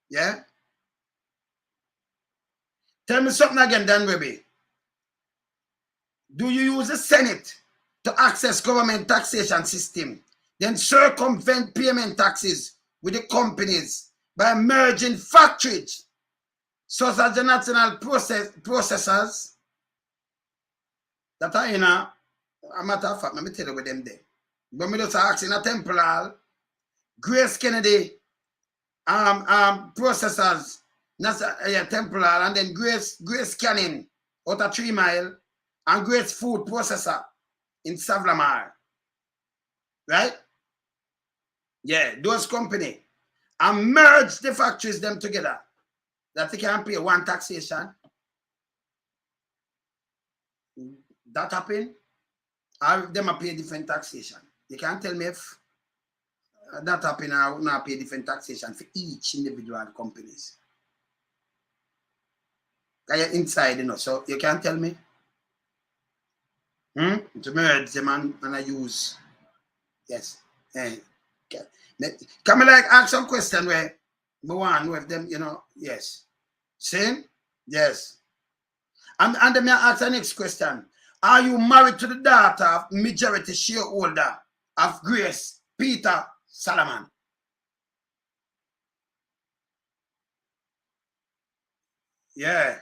Yeah? Tell me something again, Dan Wehby. Do you use the Senate to access government taxation system, then circumvent payment taxes with the companies by merging factories such as the national processors that are in a matter of fact, let me tell you what them there. But me just asking a temporal Grace Kennedy processors, temporal, and then Grace Canning out of 3 Mile, and Grace Food Processor in Savlamar. Right? Yeah, those company. And merge the factories them together. That they can pay one taxation. That happen. Or them pay different taxation. You can't tell me if that happen or not pay different taxation for each individual companies. You're inside, you know, so you can't tell me. To merge them and I use. Yes. Can I like ask some question where we want with them, you know? Yes. Same? Yes. And then I ask the next question. Are you married to the daughter of majority shareholder of Grace Peter Solomon? Yeah.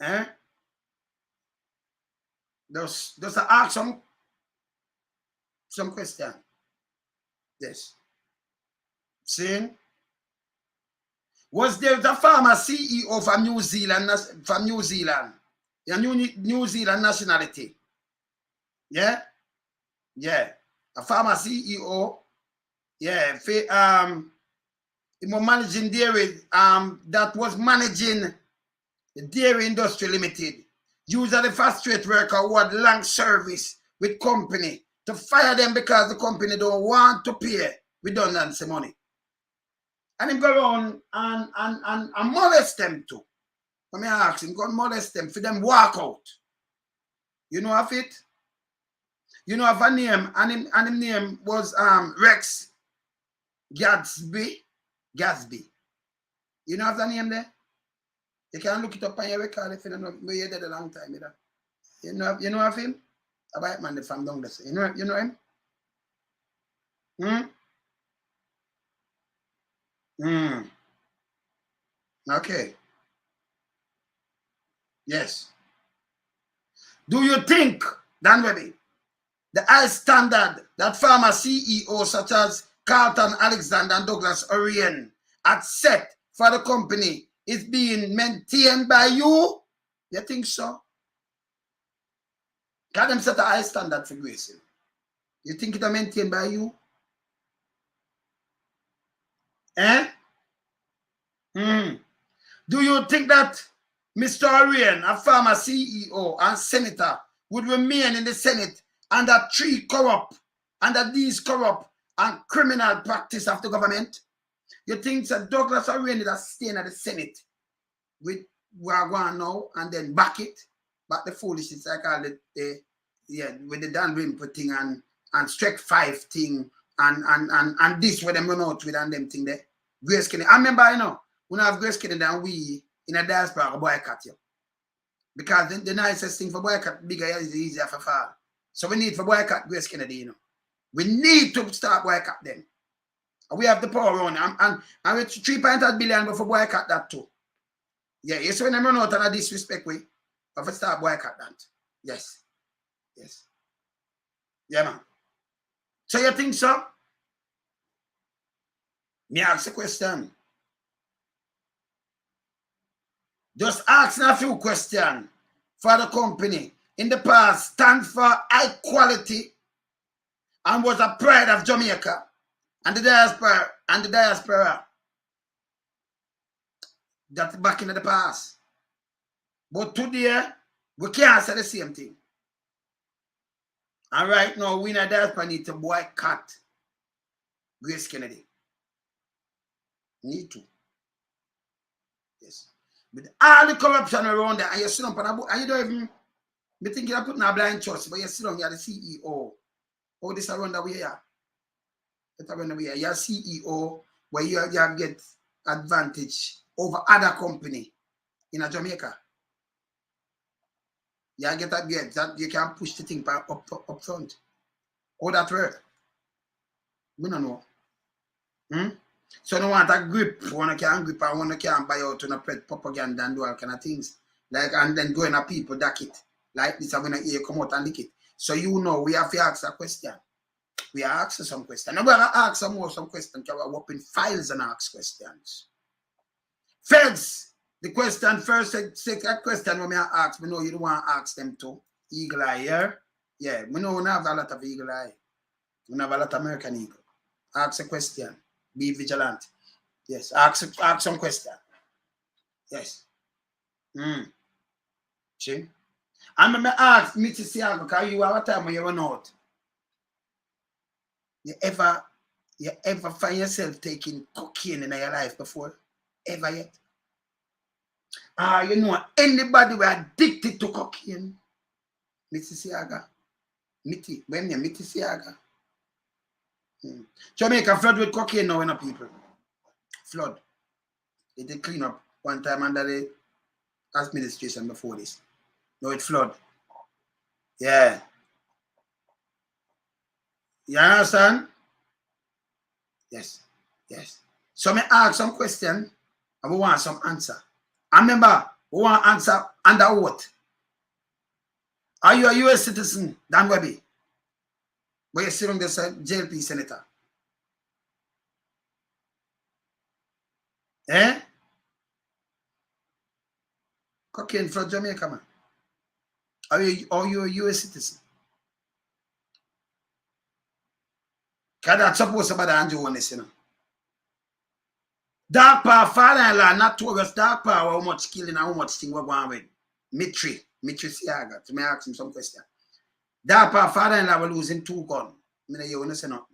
Eh? Those are ask some question. Yes. See? Was there the former CEO from New Zealand, your New Zealand nationality? Yeah? Yeah. A former CEO, yeah, managing dairy, that was managing the Dairy Industry Limited. Usually frustrate worker who had long service with company to fire them because the company don't want to pay redundancy money. And him go around and molest them too. Let me ask him, go and molest them for them walk out. You know of it? You know of a name, and him name was Rex Gatsby. You know of the name there? You can look it up on your record if you don't know. You're dead a long time, you know. You know of him? A white man from down there. You know him? Okay. Yes. Do you think, Dan Wehby, the high standard that former CEOs such as Carlton Alexander and Douglas Orion had set for the company is being maintained by you? You think so? Can them set a high standard for Grace? You think it is maintained by you? Eh? Do you think that Mr. Orion, a former CEO and senator, would remain in the Senate under these corrupt and criminal practice of the government? You think that Douglas Orion is staying at the Senate with Wagwan now and then back the foolishness I call it, with the Dan Wimper thing and Strike 5 thing and this where them run out with and them thing there. Grace Kennedy. I remember, when I have Grace Kennedy and we in a diaspora boycott you. Because the nicest thing for boycott bigger is easier for fall. So we need for boycott Grace Kennedy, We need to start boycott them. We have the power on and with 3.8 billion for boycott that too. Yeah, you see when them run out of a disrespect way, but we start boycott that. Yes. Yes. Yeah, man. So you think so? Me ask a question. Just asking a few questions for the company. In the past, stand for high quality and was a pride of Jamaica and the diaspora. That's back in the past. But today, we can't say the same thing. And right now, we in the diaspora need to boycott Grace Kennedy. Need to. Yes. With all the corruption around there, and you sit up on a book, and you don't even be thinking of putting a blind trust, but you sit down, you're the CEO. Oh, this around the way here. It's around the way here. You're CEO where you get advantage over other company in a Jamaica. You get that you can push the thing up front. How that work? We don't know. So no want a grip, one can grip and one can buy out on a propaganda and do all kind of things. Like and then go in a people dack it. Like this I'm gonna hear you come out and lick it. So we have to ask a question. We are asking some questions. Now we're gonna ask some questions because we're open files and ask questions. Feds, the question first, second question when I ask, we know you don't want to ask them to. Eagle eye, yeah? Yeah, we know we have a lot of eagle eye. We have a lot of American eagle. Ask a question. Be vigilant. Yes, ask some question. Yes. See? And when I ask Mr. Siago, because you have a time when you run out. You ever find yourself taking cocaine in your life before? Ever yet? Anybody who addicted to cocaine? Mr. Siaga. Mr. Siaga. Jamaica flood with cocaine now, people. Flood. They did clean up one time under the administration before this. Now it flood. Yeah. You understand? Yes. Yes. So me ask some question and we want some answer. And remember, we want answer under what? Are you a US citizen, Dan Wehby? But you're sitting there, JLP senator. Cocaine from Jamaica, man. Are you a US citizen? Because that's supposed to be the Andrew on this, Dark power, father-in-law, not towards dark power, how much killing and how much thing we're going with. Mitri Siaga. To me ask him some question. Dark power, father-in-law will losing 2 guns. I mean, you want to say nothing.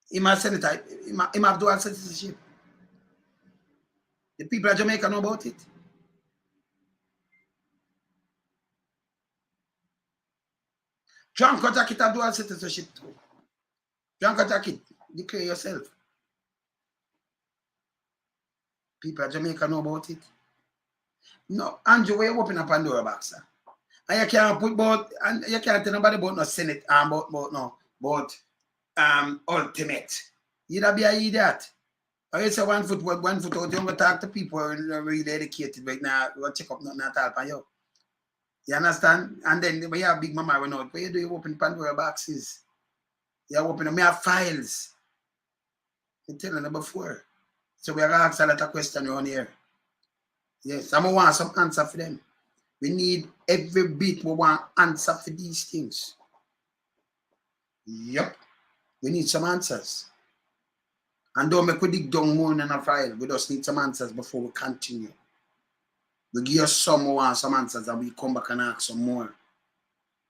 He must senator, he have dual citizenship. The people of Jamaica know about it. Drunk Jacket have dual citizenship too. Drunk Jacket, declare yourself. People of Jamaica know about it. No, Andrew, where you open a Pandora box, sir? And you can't put both, and you can't tell nobody about no Senate and about ultimate. You'd be an idiot. Or you say 1 foot out, you don't talk to people who are really educated right now, you check up nothing at all for you. You understand? And then when you have big mama run out, what you do, you open Pandora boxes. You open them, you have files. I'm telling you before. So we are going to ask a lot of questions around here. Yes, and we want some answer for them. We need every bit we want answer for these things. Yep. We need some answers. And don't make we dig down more than a file. We just need some answers before we continue. We give you some more and some answers and we come back and ask some more.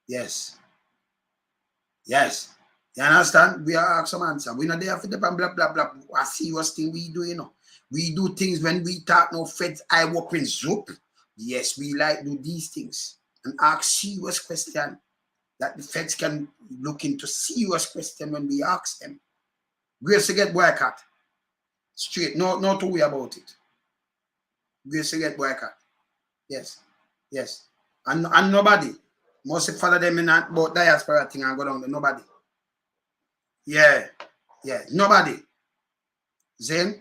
Yes. Yes. You understand? We are ask some answer. We're not there for the blah blah blah. I see what thing we do, you know. We do things when we talk no feds, I work in Zoop. Yes, we like do these things. And ask serious question that the feds can look into serious question when we ask them. Grace to get boycott. Straight. No to worry about it. Grace to get boycott. Yes. Yes. And nobody must follow them in that about diaspora thing and go down there. Nobody. Yeah. Yeah. Nobody. Then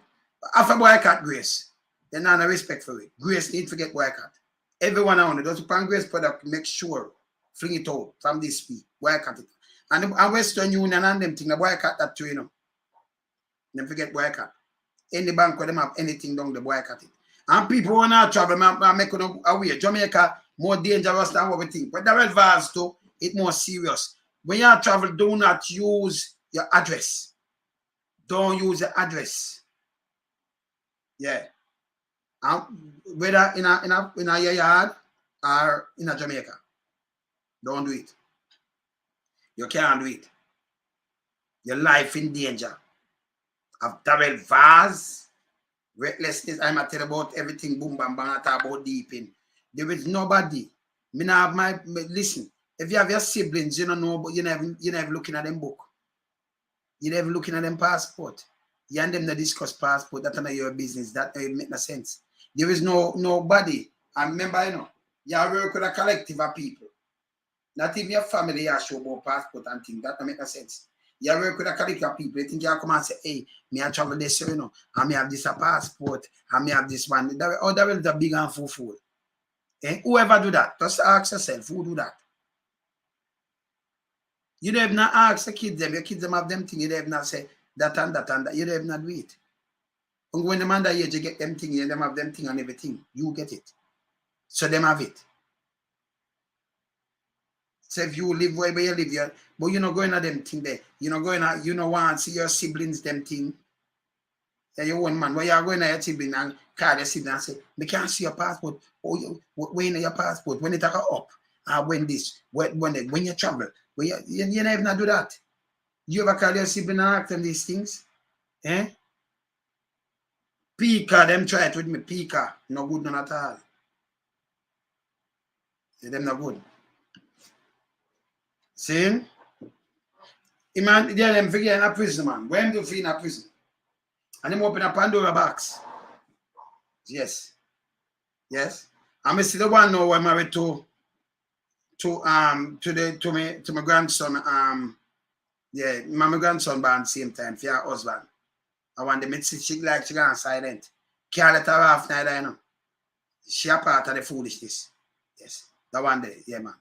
after boycott Grace, then not no respect for it. Grace need to get boycott. Everyone around it does pan Grace product, make sure fling it out from this speed. Boycott it. And Western Union and them thing, the boycott that too, you know. Don't forget boycott. Any bank where them have anything down the boycott it. And people want to travel, make them aware. Jamaica more dangerous than what we think. But the red vals too, it's more serious. When you travel, do not use your address. Don't use the address. Yeah. Whether in a yard or in a Jamaica. Don't do it. You can't do it. Your life in danger. I've traveled vast, recklessness. I'm going to tell about everything, boom, bam, bam, I talk about deep in. There is nobody. Me now have my listen. If you have your siblings, you don't know, but you never looking at them book. You never looking at them passport. You and them to discuss passport. That's not your business. That make no sense. There is nobody. And remember, you know, you work with a collective of people. Not even your family you show about passport and things. That don't make no sense. You work with a collective of people. You think you come and say, hey, me I travel this, you know, and me have this a passport, and me have this one. That is a big and fool. Eh? Whoever do that, just ask yourself, who do that? You don't even ask the kids them. Your kids them have them thing. You don't even say that and that and that. You don't even do it. And when the man that age, you get them thing, you them have them thing and everything. You get it. So them have it. So if you live where you live, but you're not going at them thing there. You're not going at, you know, want to see your siblings them thing. Yeah, you one man. Where you're going at your sibling and call your sibling and say, they can't see your passport. Oh, when your passport, when it take up, when this, when you travel, when you never not do that. You ever call your sibling and ask them these things? Eh? Pika, them try it with me. Pika, no good none at all. Yeah, them not good. See? Man, yeah, them figure in a prison, man. When do you feel in a prison? And them open a Pandora box. Yes. Yes. I'm see the one now we're married to my grandson. Yeah, my grandson born same time for your husband. I want them to see she like she gone silent. Can't let her off neither, you know. She a part of the foolishness. Yes. The one day, yeah, man.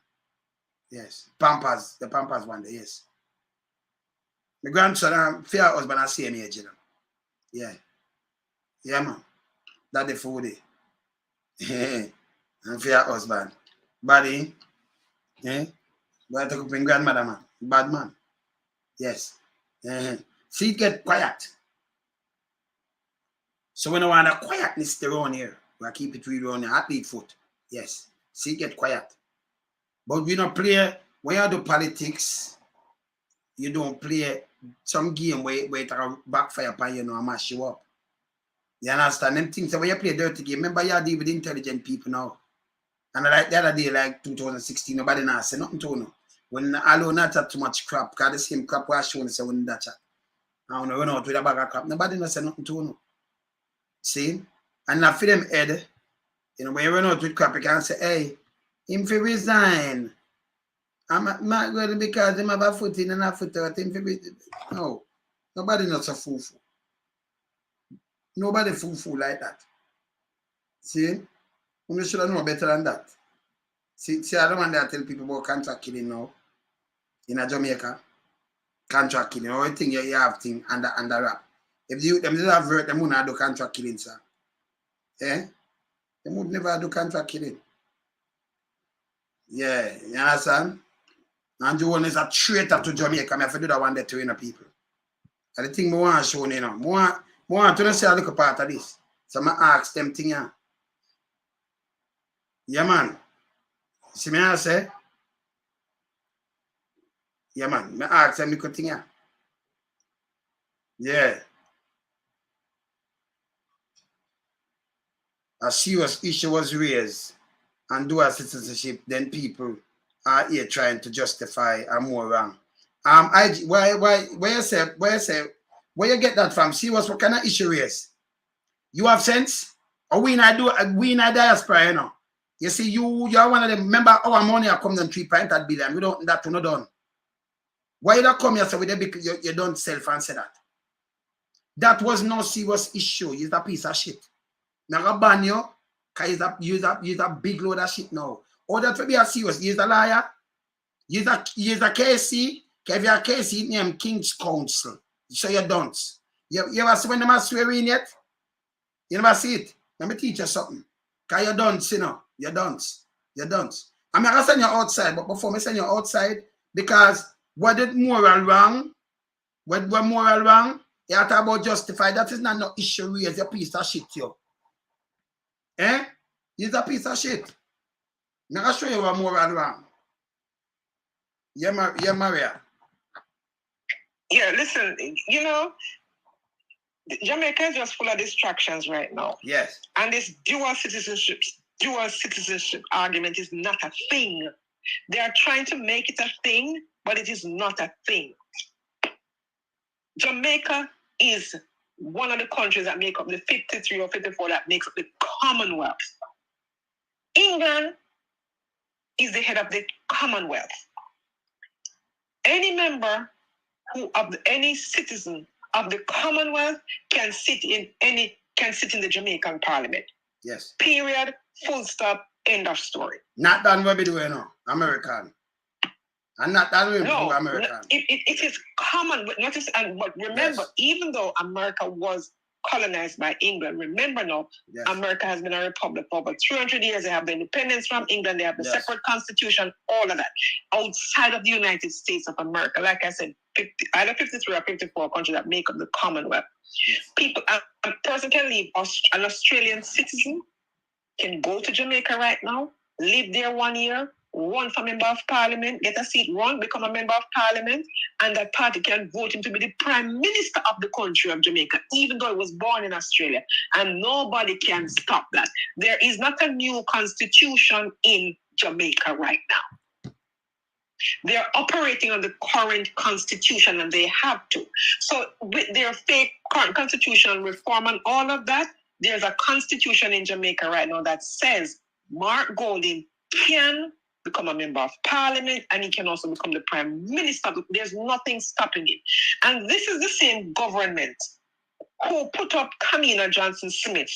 Yes. Pampers, the Pampers one day, yes. My grandson for your husband are same age, you know. Yeah. Yeah, man. That's the foodie. And for your husband. Buddy. Eh? Go to my grandmother, man. Bad man. Yes. See it get quiet. So when I want a quietness around here, we keep it real around here, athlete foot. Yes. See it get quiet. But we don't play, when you do politics, you don't play some game where it backfire upon you know and mash you up. You understand? Them things that when you play dirty game, remember you deal with intelligent people now. And like the other day, like 2016, nobody now say nothing to you. When alone not have too much crap, because the same crap was shown say when that chat. I don't know, run out with a bag of crap. Nobody not say nothing to you. See? And now for them head, you know, when you run out with crap, you can say, hey, him for resign. I'm not going because him have a foot in and a foot out. Him for no. Nobody not so fool. Nobody fool like that. See? You should know better than that. See, I don't want to tell people about contract killing now. In a Jamaica. Contract killing. All thing you have thing under wrap. If you them did have work, them would not do contract killing, sir. Eh? They would never do contract killing. Yeah, you understand? And Joan is a traitor to Jamaica. I have to do that one day to people. And the thing I want to show you now. I want to say a little part of this. So I ask them thing here. Yeah, man. See me I say? Yeah, man. I ask them little thing here. Yeah. A serious issue was raised and dual citizenship, then people are here trying to justify a more wrong. Where you get that from? Serious, what kind of issue raised? You have sense? Or we in a diaspora, you know. You see, you are one of them. Remember, our money are coming down 3.8 billion. We don't that to not done. Why you don't come here so with you don't self and say that? That was no serious issue. It's a piece of shit. Now I ban you, because use a big load of shit now. Oh, that will be a serious. He's a liar. He's a KC. If you're a KC, name King's Council. So you don't. You ever see when they are swearing yet? You never see it. Let me teach you something. Because you don't, you know. You don't. You don't. I'm not going to send you outside, but before I send you outside, because what did moral wrong? What moral wrong? You have to about justify. That is not no issue. Raise a piece of shit, yo. Eh? He's a piece of shit. I'm going to show you what moral wrong. Yeah, Maria.
Yeah, listen, you know, Jamaica is just full of distractions right now.
Yes.
And this dual citizenship argument is not a thing. They are trying to make it a thing, but it is not a thing. Jamaica is one of the countries that make up the 53 or 54 that makes up the Commonwealth. England is the head of the Commonwealth. Any member any citizen of the Commonwealth can sit in the Jamaican Parliament.
Yes. Period.
Full stop. End of story.
Not done what we do, you know. American. And not that way
no,
American.
It is common, but notice but remember, yes. Even though America was colonized by England, remember now, yes. America has been a republic for over 300 years. They have the independence from England. They have the yes. separate constitution, all of that. Outside of the United States of America, like I said, either 53 or 54 countries that make up the Commonwealth. Yes. A person can leave, an Australian citizen can go to Jamaica right now, live there 1 year, run for member of parliament, get a seat, run, become a member of parliament, and that party can vote him to be the prime minister of the country of Jamaica, even though he was born in Australia. And nobody can stop that. There is not a new constitution in Jamaica right now. They are operating on the current constitution, and they have to. So with their fake current constitutional reform and all of that, there's a constitution in Jamaica right now that says Mark Golding can become a member of parliament, and he can also become the prime minister. There's nothing stopping it. And this is the same government who put up Kamina Johnson-Smith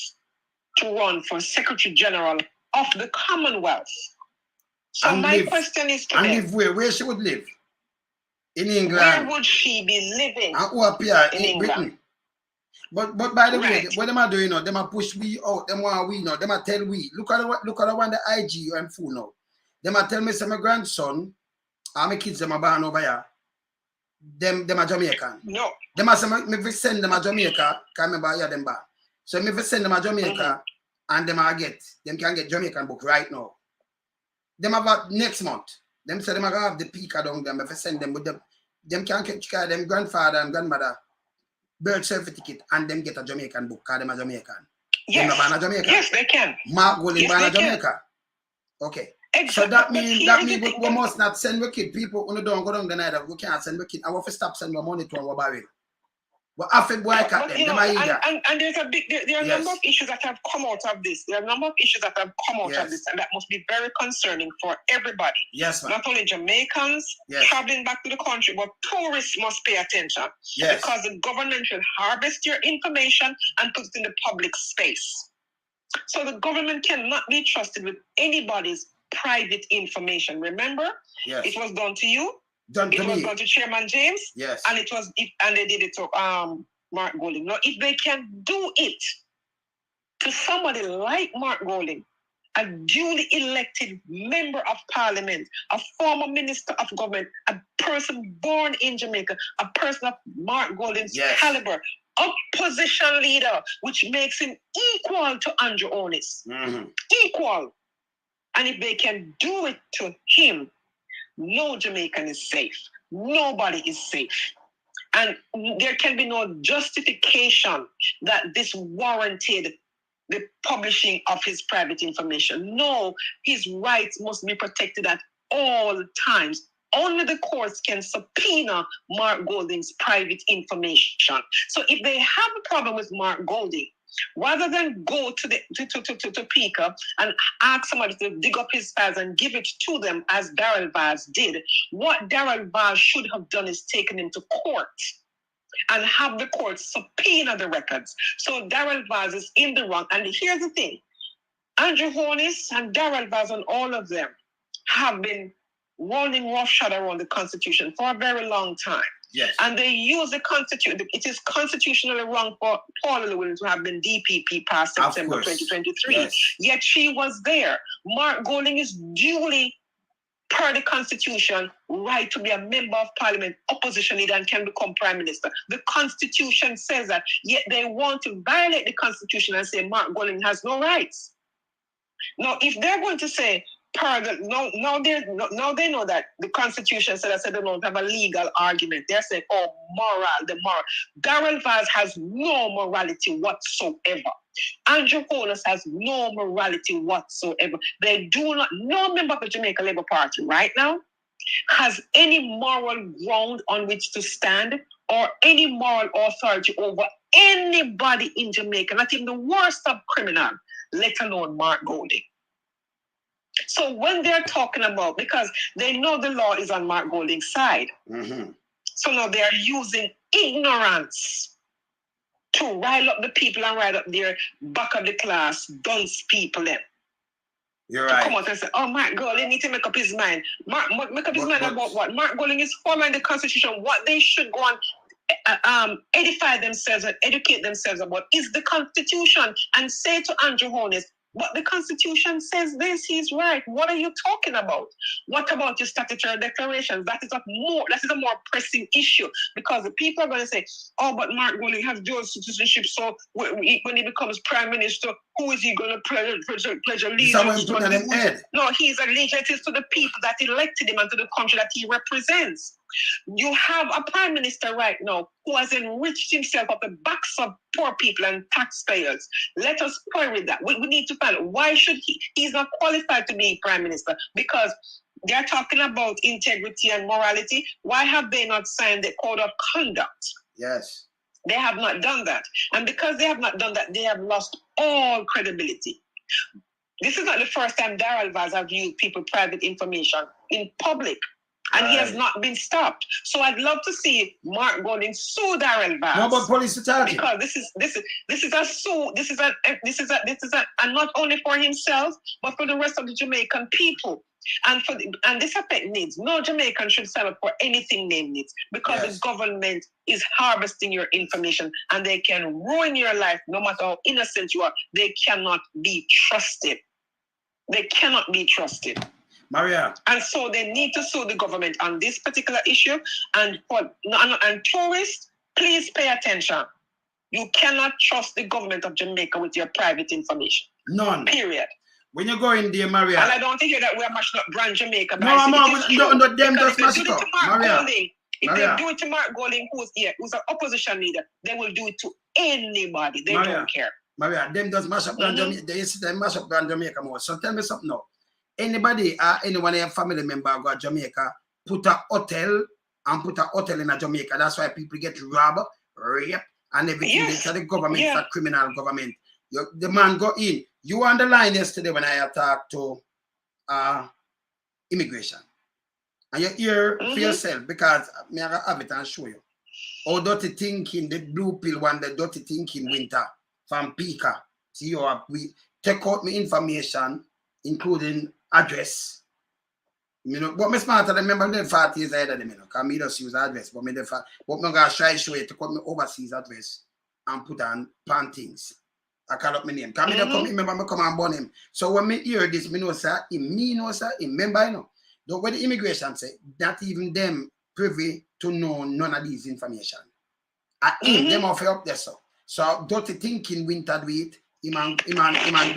to run for Secretary General of the Commonwealth. So and my question is to them.
And live where she would live? In England.
Where would she be living?
And who appear in England? Britain. But by the way, what them are doing now, them are push we out, them want we now, them are tell we. Look at the one the IG and fool now. Them are tell me say my grandson, and my kids them are born over here. Them are Jamaican.
No.
Them are say me send them a Jamaica, can remember here them back. So me send them a Jamaica and them can get Jamaican book right now. Them about next month. Them say them are gonna have the peaker down them if I send them with them. Them can catch them grandfather and grandmother birth certificate and them get a Jamaican book because them are Jamaican.
Yes.
Them are Jamaica.
Yes, they can.
Mark Golding
yes,
born Jamaica. Okay.
Exactly.
So that means we must not send we kid people who don't go down the night. We can't send we kid. And we have to stop sending money to our barrel. But after boy cut them, them are eager.
And there's there are a number of issues that have come out of this. There are a number of issues that have come out of this, and that must be very concerning for everybody.
Yes, ma'am.
Not only Jamaicans traveling back to the country, but tourists must pay attention.
Yes.
Because the government should harvest your information and put it in the public space. So the government cannot be trusted with anybody's private information. Remember?
Yes.
It was done to you.
It
was done to Chairman James,
yes,
and they did it to Mark Golding. Now, if they can do it to somebody like Mark Golding, a duly elected member of parliament, a former minister of government, a person born in Jamaica, a person of Mark Golding's caliber, opposition leader, which makes him equal to Andrew Onis. Equal. And if they can do it to him, no Jamaican is safe. Nobody is safe. And there can be no justification that this warranted the publishing of his private information. No, his rights must be protected at all times. Only the courts can subpoena Mark Golding's private information. So if they have a problem with Mark Golding, rather than go to PICA and ask somebody to dig up his files and give it to them as Darrell Vaz did, what Darrell Vaz should have done is taken him to court and have the court subpoena the records. So Darrell Vaz is in the wrong. And here's the thing. Andrew Onis and Darrell Vaz and all of them have been running roughshod around the Constitution for a very long time.
Yes.
And they use the Constitution. It is constitutionally wrong for Paula Llewellyn to have been DPP past September 2023. Yes. Yet she was there. Mark Golding is duly, per the Constitution, right to be a member of Parliament, opposition leader, and can become Prime Minister. The Constitution says that, yet they want to violate the Constitution and say Mark Golding has no rights. Now, if they're going to say, now they know that the Constitution said they don't have a legal argument. They're saying, the moral. Darrell Vaz has no morality whatsoever. Andrew Onis has no morality whatsoever. They do not, no member of the Jamaica Labour Party right now has any moral ground on which to stand or any moral authority over anybody in Jamaica, not even the worst of criminal, let alone Mark Golding. So when they're talking about, because they know the law is on Mark Golding's side, so now they are using ignorance to rile up the people and rile up their back of the class, dunce people then.
You're
to
right.
come out and say, Mark Golding need to make up his mind. Make up his mind about what? Mark Golding is following the Constitution. What they should go on edify themselves and educate themselves about is the Constitution, and say to Andrew Onis, but the Constitution says this, he's right. What are you talking about? What about your statutory declarations? That is a more pressing issue, because the people are going to say, but Mark Golding has dual citizenship, so when he becomes Prime Minister, who is he going to pledge allegiance to? No, he's allegiance to the people that elected him and to the country that he represents. You have a Prime Minister right now who has enriched himself off the backs of poor people and taxpayers. Let us query that. We need to find out why should he's not qualified to be Prime Minister, because they're talking about integrity and morality. Why have they not signed the code of conduct?
Yes.
They have not done that. And because they have not done that, they have lost all credibility. This is not the first time Darrell Vaz have used people's private information in public. And he has not been stopped. So I'd love to see Mark Golding sue Darrell Vaz.
What about police brutality?
Because this is a sue. This is and not only for himself, but for the rest of the Jamaican people. And this affect needs. No Jamaican should sign up for anything name needs, because the government is harvesting your information and they can ruin your life no matter how innocent you are. They cannot be trusted. They cannot be trusted.
Maria.
And so they need to sue the government on this particular issue. And tourists, please pay attention. You cannot trust the government of Jamaica with your private information.
None.
Period.
When you go in there, Maria.
And I don't think that we're mashing up brand Jamaica.
No, them just mash it up. Maria.
If they do it to Mark Golding, who's an opposition leader, they will do it to anybody. They don't care.
Maria, them just mash up brand Jamaica. They mash up brand Jamaica more. So tell me something now. Anybody or anyone in your family member go to Jamaica, put a hotel in a Jamaica. That's why people get robbed, raped, and everything. Yes. The government is a criminal government. The man go in. You were on the line yesterday when I talked to immigration. And you hear for yourself, because I have it and show you. How dirty thinking, the blue pill one, the dirty thinking winter from Pika. See, we take out my information, including address. But me smarter than remember the 40 years ahead of them, because me just use address, but I'm going to try to show you to cut me overseas address and put on things. I call up my name. Because I remember me come and burn him. So when me hear this, me know, sir, remember, you know. Though what the immigration say, not even them privy to know none of these information. Them off up there, so dirty thinking winter do it, Iman did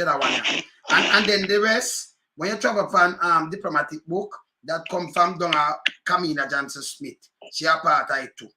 that one. And then the rest, when you travel from diplomatic book that come from Camina Johnson Smith, she a part of it too.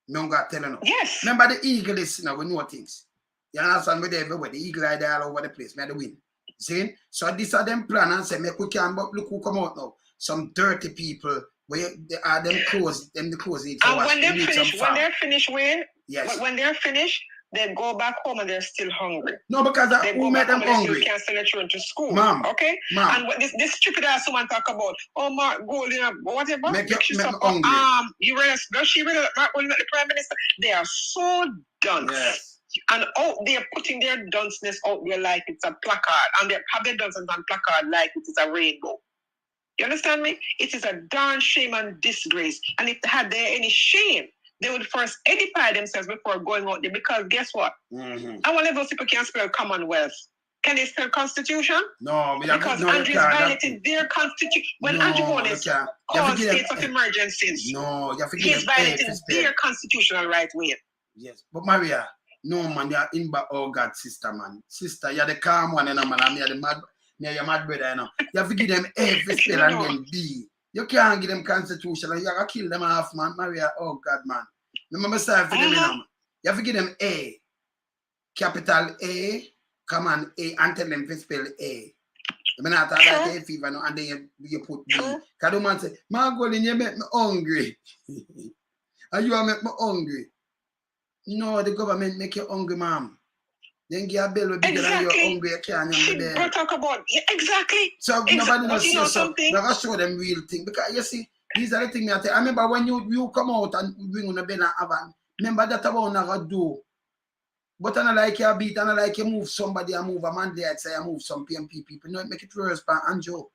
Me gonna tell you now.
Yes.
Remember the eagle listener, we know things. You understand me there everywhere. The eagle eye there all over the place, me the win. See? So this are them plan and say, make we can, but look who come out now. Some dirty people where they are them clothes, the clothes need to
and
wash.
when they're finished, Wayne,
yes.
When they're finished, they go back home and they're still hungry.
No, because who made them hungry?
You can't send their children to school.
Ma'am.
Okay?
Ma'am.
And what this stupid ass woman talk about, oh, Mark Golding, whatever.
Make me hungry.
Does she really Mark Golding, the Prime Minister? They are so dunce.
Yes.
And they're putting their dunceness out there like it's a placard. And they have their dunceness on placard like it is a rainbow. You understand me? It is a darn shame and disgrace. And if they had any shame, they would first edify themselves before going out there. Because guess what? I wonder if those people can spell Commonwealth. Can they spell Constitution?
No,
because Andrew is violating their Constitution. When Andrew Holness calls states of emergencies, he's violating their constitutional right way.
Yes, but Maria, no man, you're in by oh God, sister, man. Sister, you're the calm one, and I'm the mad. Your mad brother, you know. You have to give them every spell and then B. You can't give them constitution. You have to kill them half, man. Maria, oh God, man. Remember, sir, for them, you have to give them A. Capital A, command A, and tell them to spell A. I mean, I thought like A fever, no, and then you put B. Because the man say, Margolin, you make me hungry. And you make me hungry. No, the government make you hungry, ma'am. Then get a bill with bigger than you're hungry, you can't there.
We'll talk about exactly.
So nobody knows something. Never show them real thing. Because you see, these are the things I tell. I remember when you come out and bring on a bill and have an, remember that about never do. But I don't like you beat, and I like you move somebody and move a man there, I'd say I move some PMP people. No, make it worse for Anjo.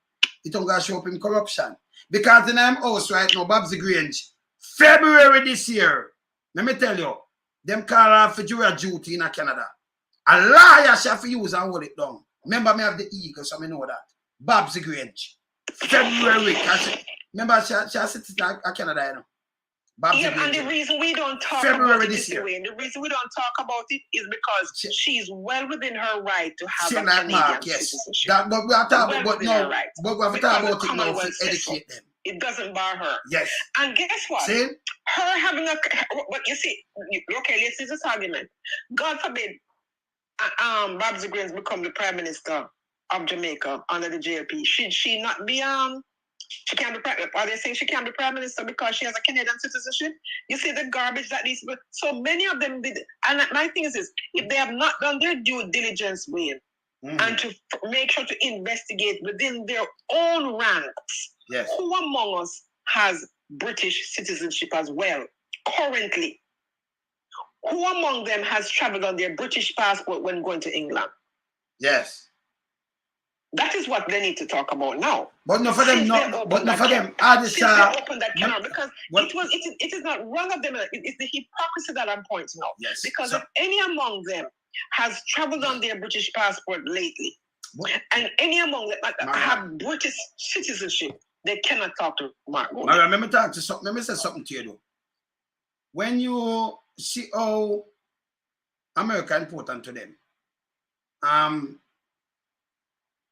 It don't go show up in corruption. Because in I'm house right now, Babsy Grange, February this year, let me tell you, them call her for jury duty in Canada. A liar shall have use and hold it down. Remember me have the eagle, so I know that. Babsy Grange. February. Remember she sits in Canada, you know. Babsy Grange.
And the reason we don't talk
February
about
this
it
year.
The reason we don't talk about it is because she's well within her right to have a
like
Canadian
Mark, yes.
citizenship.
But we have to talk about
we have to talk about
it now to educate them.
It doesn't bar her.
Yes.
And guess what?
See?
Her having but you see, okay, let's use this argument. God forbid Babsy Grange become the Prime Minister of Jamaica under the JLP. Should she not be she can't be are they saying she can't be Prime Minister because she has a Canadian citizenship? You see the garbage that these people, so many of them did. And my thing is this, if they have not done their due diligence with and to make sure to investigate within their own ranks, who among us has British citizenship as well currently? Who among them has traveled on their British passport when going to England?
Yes.
That is what they need to talk about now.
But not for them, no. But not for them.
Since they opened that canal, because it is not wrong of them. It's the hypocrisy that I'm pointing out.
Yes.
Because if any among them has traveled on their British passport lately, and any among them have British citizenship, they cannot talk to Mark.
Let me talk to something. Let me say something to you though. When you see how America important to them,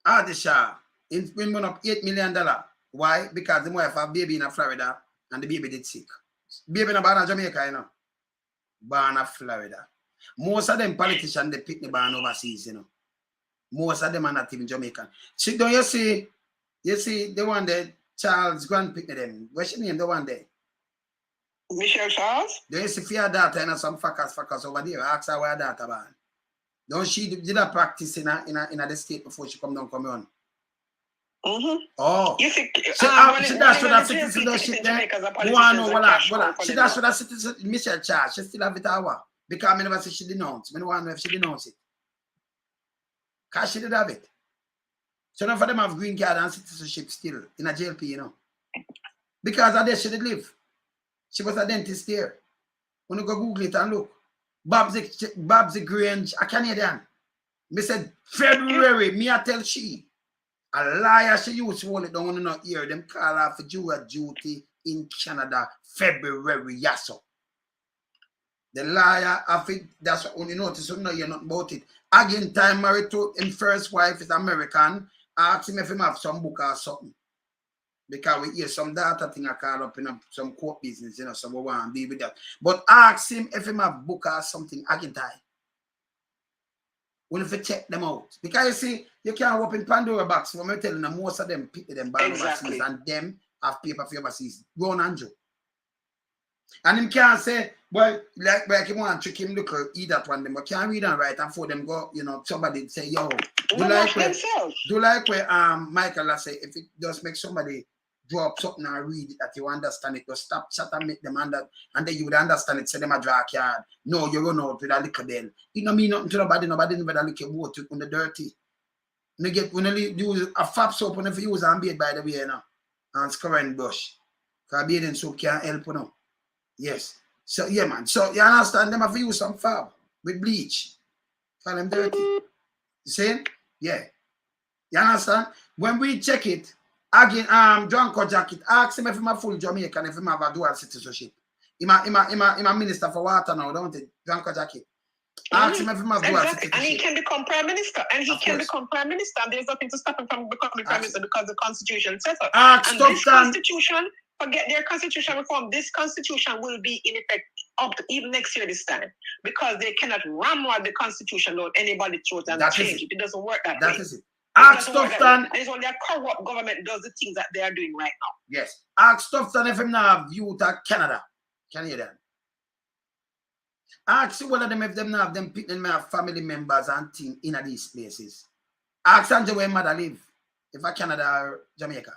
Adisha went up $8 million. Why? Because the wife have a baby in Florida and the baby did sick. Baby in Jamaica, you know. Born in Florida. Most of them politicians, they pick the born overseas, you know. Most of them are not even Jamaican. See, don't you see the one that Charles Grant picked them. What's your name, the one there?
Michelle Charles?
Don't you see for your daughter, you know, some fuckers over there. Ask her where her daughter born. Don't she did a practice in the state before she come on? Oh.
You see,
she does for that citizenship there. You want to know what she does for that citizenship. Michelle Charles, she still have it hour. Because I never say she denounced. I don't want to know if she denounced it. Because she did have it. So none of them have green card and citizenship still in a JLP, you know. Because of there she did live. She was a dentist there. When you go Google it and look. Babsy Grange, a Canadian. Me said February, me I tell she. A liar she used to hold it down in her ear. Them call her for jury duty in Canada, February, yasso. The liar, I think that's what you notice, so no, you're not about it. Again, time married to him first wife is American. I asked him if he have some book or something. Because we hear some data thing I call up in some court business, you know, so we want to deal with that. But ask him if he have book or something again time. We have to check them out. Because you see, you can't open Pandora box. When I'm telling them, most of them pick them by overseas and them have paper for overseas. Go on and Joe. And him can't say, well, like him want to trick him, look, eat that one, them, but can't read and write and for them go, you know, somebody say, yo, do like where Michael has say, if it does make somebody draw up something and read it that you understand it, just stop chat and make them under, and then you would understand it, say them a draw card. No, you run out with a liquor then. You know mean nothing to nobody never a liquor water on the dirty. When you use a fab soap when you use and bathe by the way, you know, and scouring brush. Because bathing soap can't help, you know. Yes. So yeah, man. So you understand them have to use some fab with bleach. Call them dirty. You see? Yeah. You understand? When we check it, again, Drunko Jacket, ask him if he's a full Jamaican, if he have a dual citizenship. He's a minister for water now, don't he? Drunko Jacket. Ask him if he's a dual citizenship.
And he can become prime minister. And he can become prime minister. And there's nothing to stop him from becoming prime minister because the constitution says so. And this constitution, forget their constitution reform, this constitution will be in effect up to even next year this time. Because they cannot ramrod the constitution on anybody's throat and change it. It doesn't work that way. That is it. Ask Stoughton. And it's only a corrupt government does the things that they are doing right now.
Yes. Ask Stoughton if him now have youth at Canada. Canadian. Ask one of them if them now have them picking have family members and things in these places. Ask Andrew where mother live. If I Canada or Jamaica.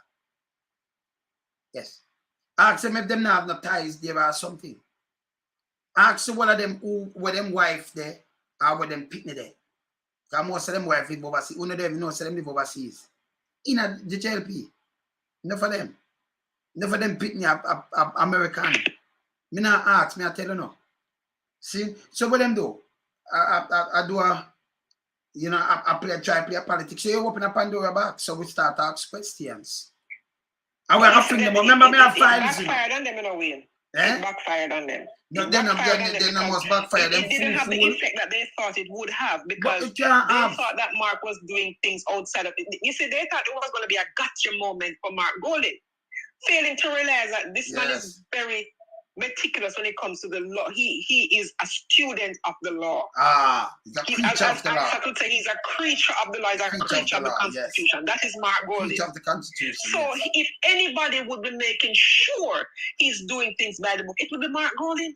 Yes. Ask them if them now have no ties there or something. Ask one of them who were them wife there or were them picking there. Because most of them wife live overseas. One of them know them live overseas. In the JLP. Enough of them. Enough of them picking up American. Me not ask, me I tell you no. See? So what them do? I do a, you know, I try to play politics. So you open a Pandora box, so we start to ask questions. I will have them. Remember me have files.
It backfired on them in a way.
Eh?
It backfired on them.
No, then must backfire.
It didn't have the effect that they thought it would have because they thought that Mark was doing things outside of it. You see, they thought it was going to be a gotcha moment for Mark Golding. Failing to realize that this man is very meticulous when it comes to the law. He is a student of the law.
He's a creature of the law.
He's a creature of the law. He's a creature of the Constitution. Yes. That is Mark Golding.
Creature of the Constitution.
So if anybody would be making sure he's doing things by the book, it would be Mark Golding.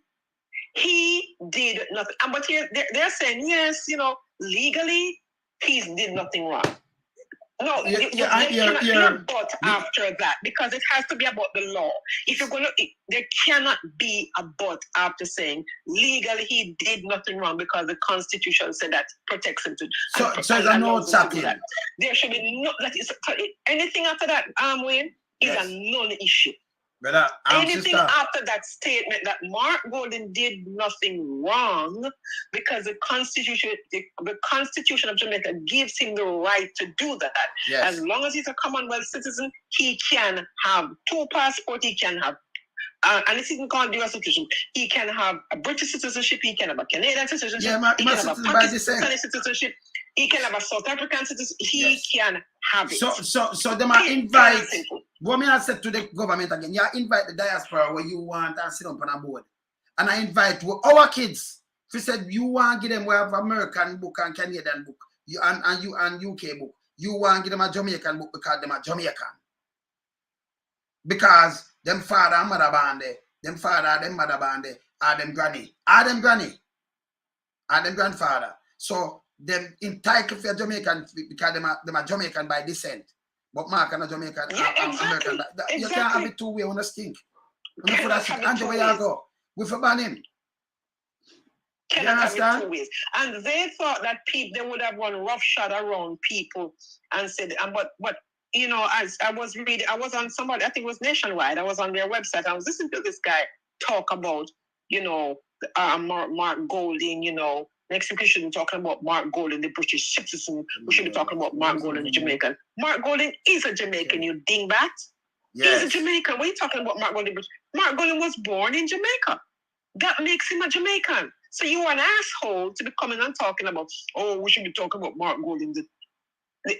He did nothing. But they're saying, yes, you know, legally, he did nothing wrong. No, but after that, because it has to be about the law. If you're there cannot be a but after saying legally he did nothing wrong because the Constitution said that protects him to.
So there's no chatting.
There should be no anything after that, Wayne, is a non-issue.
Brother,
anything after that statement that Mark Golding did nothing wrong because the Constitution of Jamaica gives him the right to do that. Yes. As long as he's a Commonwealth citizen, he can have 2 passports, he can have and it's even called dual citizenship. He can have a British citizenship, he can have a Canadian citizenship, he can have a Pakistani citizenship, he can have a South African citizenship, he can have it.
So they might invite, what I said to the government again, you invite the diaspora where you want and sit up on a board. And I invite our kids. If you said you want to give them we have American book and Canadian book, and UK book, you want to give them a Jamaican book because them are Jamaican. Because them father and mother band there, them father, them mother band there, are them granny, are them grandfather. So them entitled for Jamaican because them are Jamaican by descent. But Mark and a Jamaican, American. You can't have it 2 ways on a stink. And where you go? We for ban him.
You understand? 2 ways. And they thought that they would have run roughshod around people and said, but you know, as I was reading, I was on somebody, I think it was Nationwide. I was on their website. I was listening to this guy talk about, you know, Mark Golding, you know, Next week we should be talking about Mark Golden, the British citizen. We should be talking about Mark Golden, the Jamaican. Mark Golden is a Jamaican, you dingbat. Yes. He's a Jamaican. What are you talking about Mark Golden? Mark Golden was born in Jamaica. That makes him a Jamaican. So you are an asshole to be coming and talking about, oh, we should be talking about Mark Golden.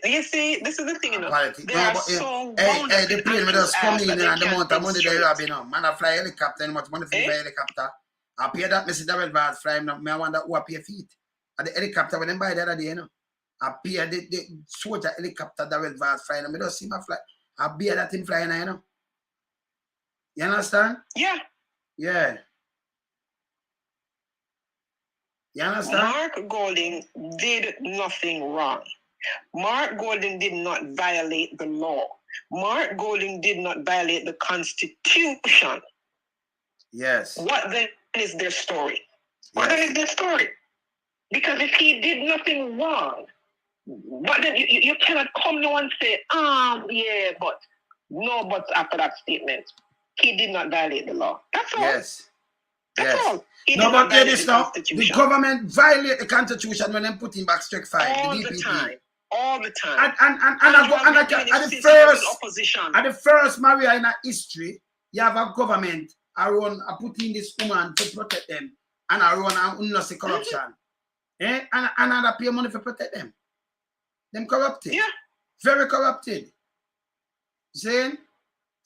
You see, this is the thing, you know. They are so
hey, the plane with us coming in and the amount of money they have, you know. Man, I fly helicopter and much money for fly helicopter. I pay that, Mr. Double Vars fly him. I wonder who I pay feet. At the helicopter when they buy the other day, you know. I pay the soldier helicopter Double Vars flying. I don't see my fly. I pay that thing flying, you know. You understand?
Yeah.
Yeah. You understand?
Mark Golden did nothing wrong. Mark Golden did not violate the law. Mark Golden did not violate the Constitution.
Yes.
What then is their story? What then is their story? Because if he did nothing wrong, what then you cannot come now and say, yeah, but no buts after that statement. He did not violate the law. That's all.
Yes.
That's all.
No, but hear this now. The government violate the Constitution when they put him back straight fire.
All
the
time. All the time.
And at the first Maria in history, you have a government around putting this woman to protect them and around unnecessary corruption. And I pay money to protect them. Them corrupted.
Yeah.
Very corrupted. See?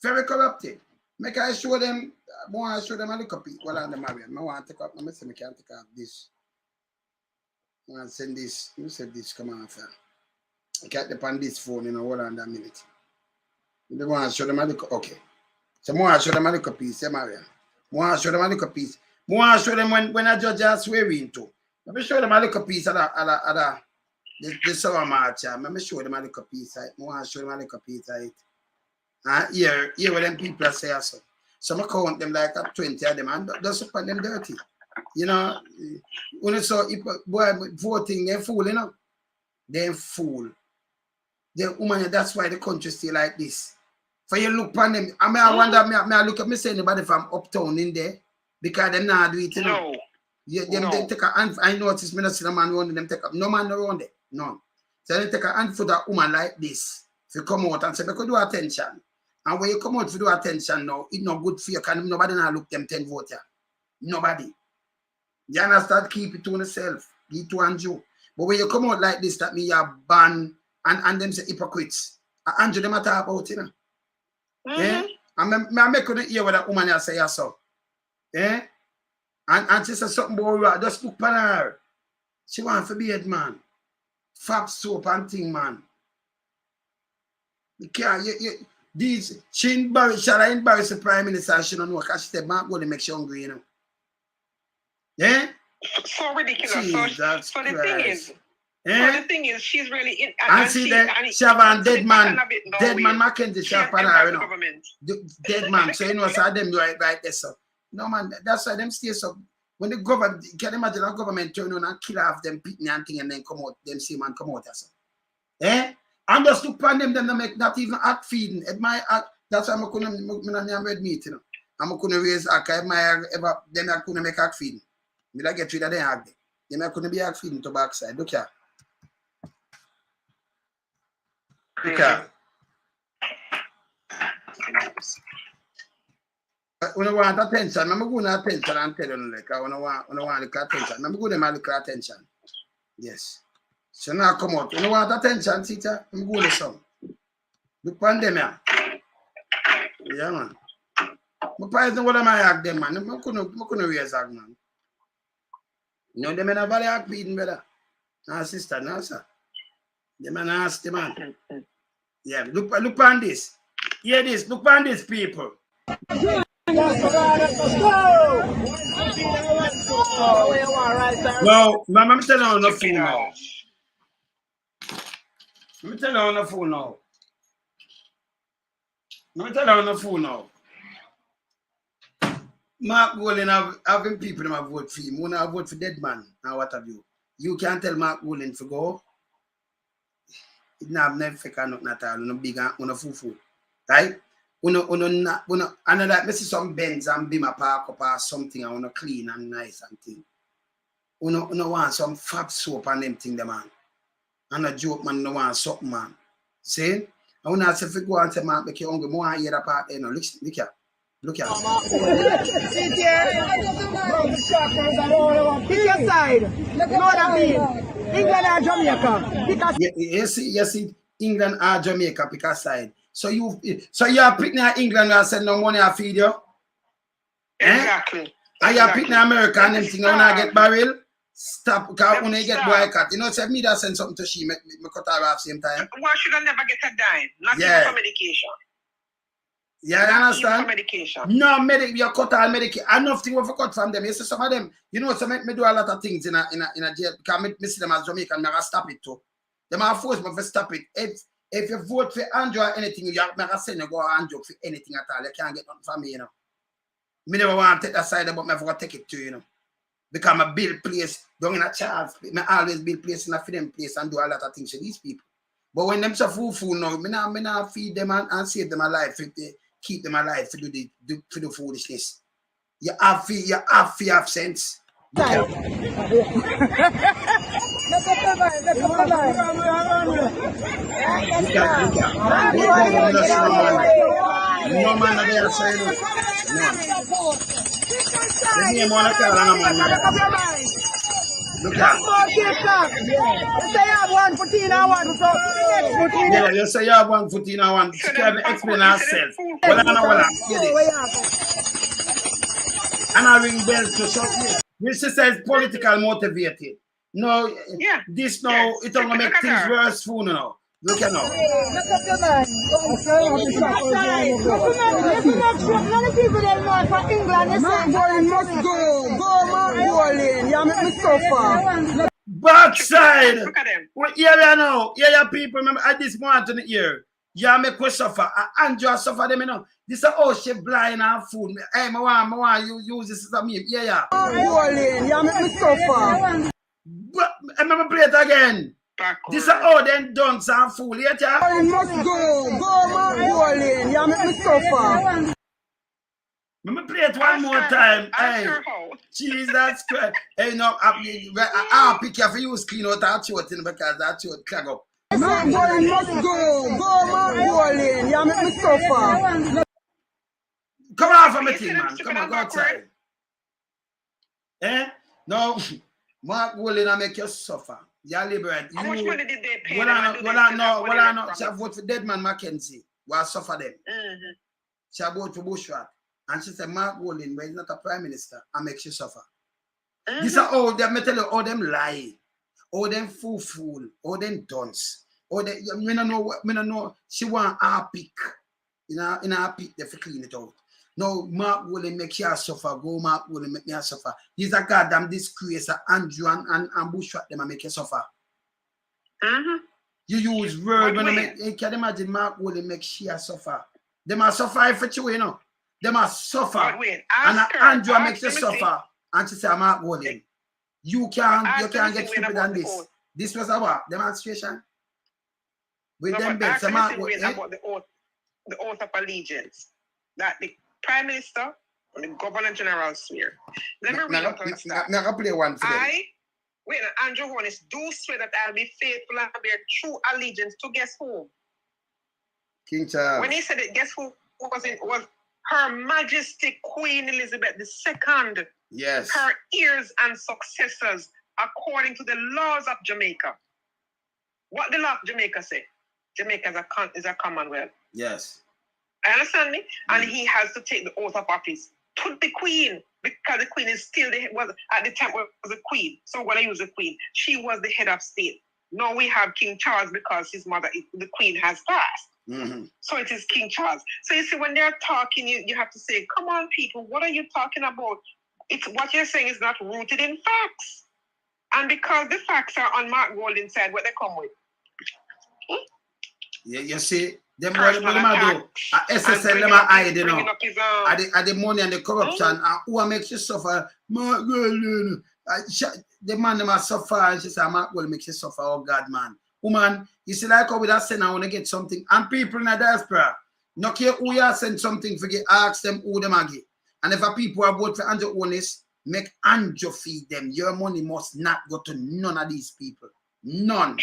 Very corrupted. Make I show them, I want to show them a little bit while I'm the Marian. I want to take up, I can't take up this. I want to send this. You said this, come on, fam. I can't depend on this phone in a hold on that minute. You want to show them a little, okay. So I want to show them a little piece, Marian. I want to show them a little piece. I want to show them when a judge is swearing to. Let me show them a little piece of the summer march. Let me show them a little piece. I want to show them a little piece of it. Here where them people say so. Some count them like 20 of them and just put them dirty. You know, when you saw boy voting, they're fool, you know. They're fool. They're woman, that's why the country still like this. For you look upon them, I mean, I wonder, I look at me say anybody from uptown in there because they not do it, you know.
No.
Yeah, they take a hand, I notice me not see no man around them take up. No man around there. None. So they take a hand for that woman like this. If you come out and say, because do attention. And when you come out to do attention now, it's not good for you because nobody now look them 10 votes. Nobody. You understand? Keep it to yourself. Be to and you. But when you come out like this, that means you're banned and them say hypocrites. And them talk about, you know. Yeah? And I make you hear what that woman has say so. Yeah? And she says something about just look at her. She want to be a man. Fab soap and thing, man. You can't, these, she embarrassed the Prime Minister and she don't know because she said, Mark, going to make you hungry, you know. Yeah?
So ridiculous. So the thing is,
yeah?
So the thing is, she's really in.
And see that she have a dead man Mackenzie, she have her, you know. Dead man, so you know, so them right there, so. No, man, that's why them stay so. When the government, can you imagine a government turn on and kill off them pitney and thing and then come out, them see man come out as so. Eh? And just look upon them make not even act feeding. It might act, that's why I'm going to red meat, you know. I'm going to raise act, them I couldn't make act feeding. Will I get rid of them act? Them I couldn't be act feeding to backside. Look here. Look here. When I want attention, I'm going to attention and tell you like I want attention. I'm going to make attention. Yes. So now come out. When I want attention, teacher, I'm going to some. Look on them here. Yeah, man. My parents know what am I ask them, man. I'm going to raise act, man. You know, them in a valley act beating, brother. No, sister, no, sir. Them in a nasty, man. Yeah, look on this. Hear this. Look on this, people. No, I'm telling you on the phone now. I'm telling you on the phone now. I'm telling you on the phone now. Mark Golden having people that vote for him. When I vote for dead man, now what have you? You can't tell Mark Golden to go. It not never fake or nothing at all. No big and no fufu. Right? And like, I see some Benz and Beamer park up or something, I want to clean and nice and thing. no want some fab soap and them thing, the man. And a joke, man, no want something, man. See? I want to say, if you go and say, man, make you hungry, more and hear that part, you know, look here. Look here.
Sit here. Pick your side. You know what I mean? England or Jamaica.
You see, England or Jamaica, pick a side. So you are picking England and send no money to feed you?
Exactly.
And you are picking America and them thing when I get barrel? Stop, because when you get boycott, you know, say me that send something to she, me cut her off same time.
Why should I never get a dime? Not even for medication.
Yeah, you understand?
For medication.
No, you cut all medication. Enough thing we cut from them. You see some of them, you know, so me do a lot of things in a jail, because me see them as Jamaican, I stop it too. They might force me to stop it. If you vote for Andrew or anything, you have to send you go Andrew for anything at all. You can't get nothing from me, you know. Me never want to take that side, but me have to take it to you know. Because I build place down in a chance. I always build place in a freedom place and do a lot of things for these people. But when them so fool now, me not feed them and save them alive, keep them alive to do the foolishness. You have to have sense. No man of their side. No. Let me want to tell a man. Look at.
You say you have 1 for Tina and 1 for
Yeah, you say you have 1 for Tina and 1. She can explain herself. Well, I know. And I ring bells to something. Which she says political motivated. No, this now, it don't make things worse for you now. Look at now. Backside.
Look at them.
Well, yeah, now. Yeah, people remember at this moment in the year. Yeah, make us suffer. And just suffer them, you know. This is how she blind and food. Hey, I want you use this as a meme. Yeah.
Yeah, make me suffer.
But I remember play it again. This is how them dunce and fool. Yeah,
I must go, man, rolling. Yeah, make me suffer.
Let me play it one more time. Hey, Jesus Christ. Hey, no, I'll pick you for you clean out that throat because that throat clog up.
Man, must go, man, rolling. Yeah, make me suffer.
Come on from me thing, man. Come on, go outside. No, Mark Rolling and make you suffer. You're liberate.
How much money did they pay?
Well, I know. She vote for Dead Man Mackenzie. Will suffer them. She vote for Bushrat. And she said, Mark Rolling, but he's not a prime minister, and makes you suffer. This is all them, tell you, all them lie, all them fool, all them dunce, all them, me no know, she want her pick, in her pick, they clean it out. No, Mark Rolling make you suffer, go Mark Rolling make me suffer. He's a goddamn disgrace, Andrew and Bushrat them and make you suffer. You use word when you can imagine Mark Rolling make she suffer. They must suffer for you, you know. They must suffer. And Andrew makes you suffer. And she said, I'm not going. You can't get stupid than this. This was our demonstration. With them beds.
About the oath of allegiance that the Prime Minister and the Governor General swear. Let me read it.
Now play one for them.
Andrew Hornis, do swear that I'll be faithful and bear true allegiance to guess who?
King Charles.
When he said it, guess who was Her Majesty Queen Elizabeth II.
Yes.
Her heirs and successors, according to the laws of Jamaica. What the law of Jamaica say? Jamaica is a commonwealth.
Yes.
I understand me? And he has to take the oath of office to the Queen, because the Queen is still at the time was the Queen. So I'm going to use the Queen. She was the head of state. Now we have King Charles because his mother, the Queen, has passed. So it is King Charles. So you see, when they're talking, you have to say, come on, people, what are you talking about? It's what you're saying is not rooted in facts. And because the facts are on Mark Golding's side, what they come with.
Yeah, you see, them what them do. SSL them are hide, you know. At the money and the corruption, and who makes you suffer? Mark Golding. The man them must suffer, and she said, Mark Golding makes you suffer. Oh God, man. Woman, you see, like how with that saying, I want to get something. And people in the diaspora, no care who you send something for, ask them who them are get. And if a people are vote for Andrew Honest, make Anjo feed them. Your money must not go to none of these people. None.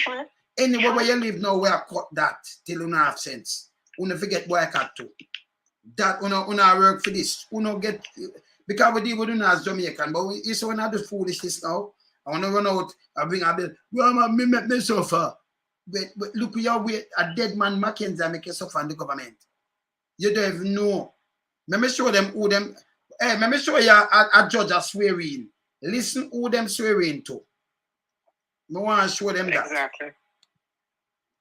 Anywhere where you live now, we are cut that till you have sense. You don't forget where I cut to. That una work for this. You get because we deal with us as Jamaican, but you see when I do foolishness now, I want to run out. I bring a bill. Well, me make me suffer. But look, your way a dead man Mackenzie make you suffer in the government. You don't even know. Let me show them who them. Hey, let me show you a judge a swearing. Listen who them swearing to. I want to show them that.
Exactly.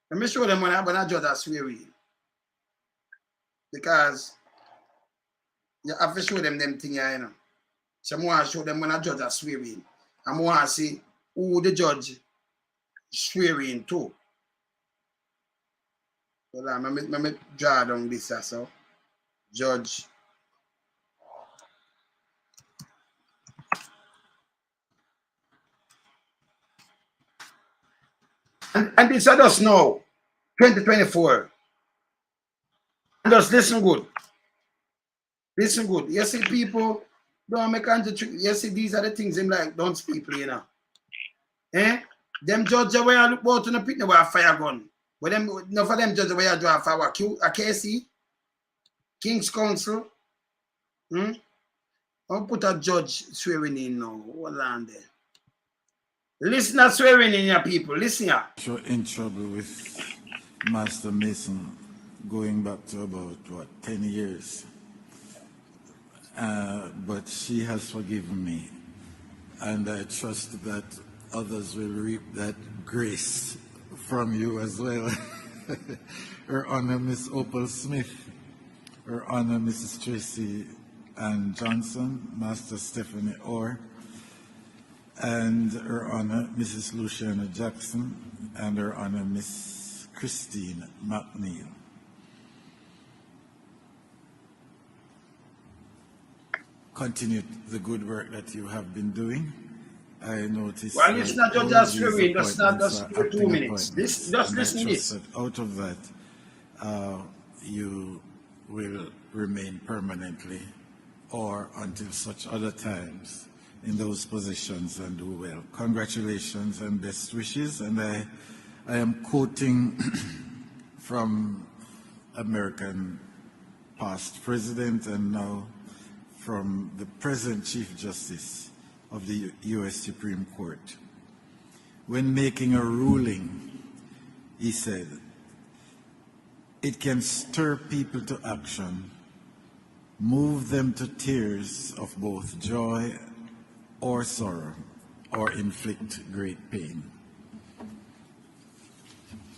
Let me show them when a judge a swearing. Because you have to show them things here, you know. So I want to show them when a judge a swearing. I want to see who the judge swearing to. So let me draw down this so. Judge. And this is us now, 2024. And just listen good. Listen good. You see people don't make you see these are the things them like don't speak you know. Eh? Them judge the way I look out on the pit with a fire gun. But them no for them judge the way I draw a fire a KC, King's Council. I'll put a judge swearing in now. Hold on there. Listen to swearing in your people. Listen here.
You're in trouble with Master Mason going back to about, 10 years. But she has forgiven me. And I trust that others will reap that grace from you as well. Her Honor, Miss Opal Smith. Her Honor, Mrs. Tracy Ann Johnson, Master Stephanie Orr, and Her Honor, Mrs. Luciana Jackson, and Her Honor, Miss Christine McNeil. Continue the good work that you have been doing. I noticed.
Well, it's not just swearing, that's not just 2 minutes. Just listen to this.
Out of that, you will remain permanently or until such other times in those positions and do well. Congratulations and best wishes. And I am quoting from American past president and now from the present Chief Justice of the U.S. Supreme Court. When making a ruling, he said, "It can stir people to action, move them to tears of both joy or sorrow, or inflict great pain.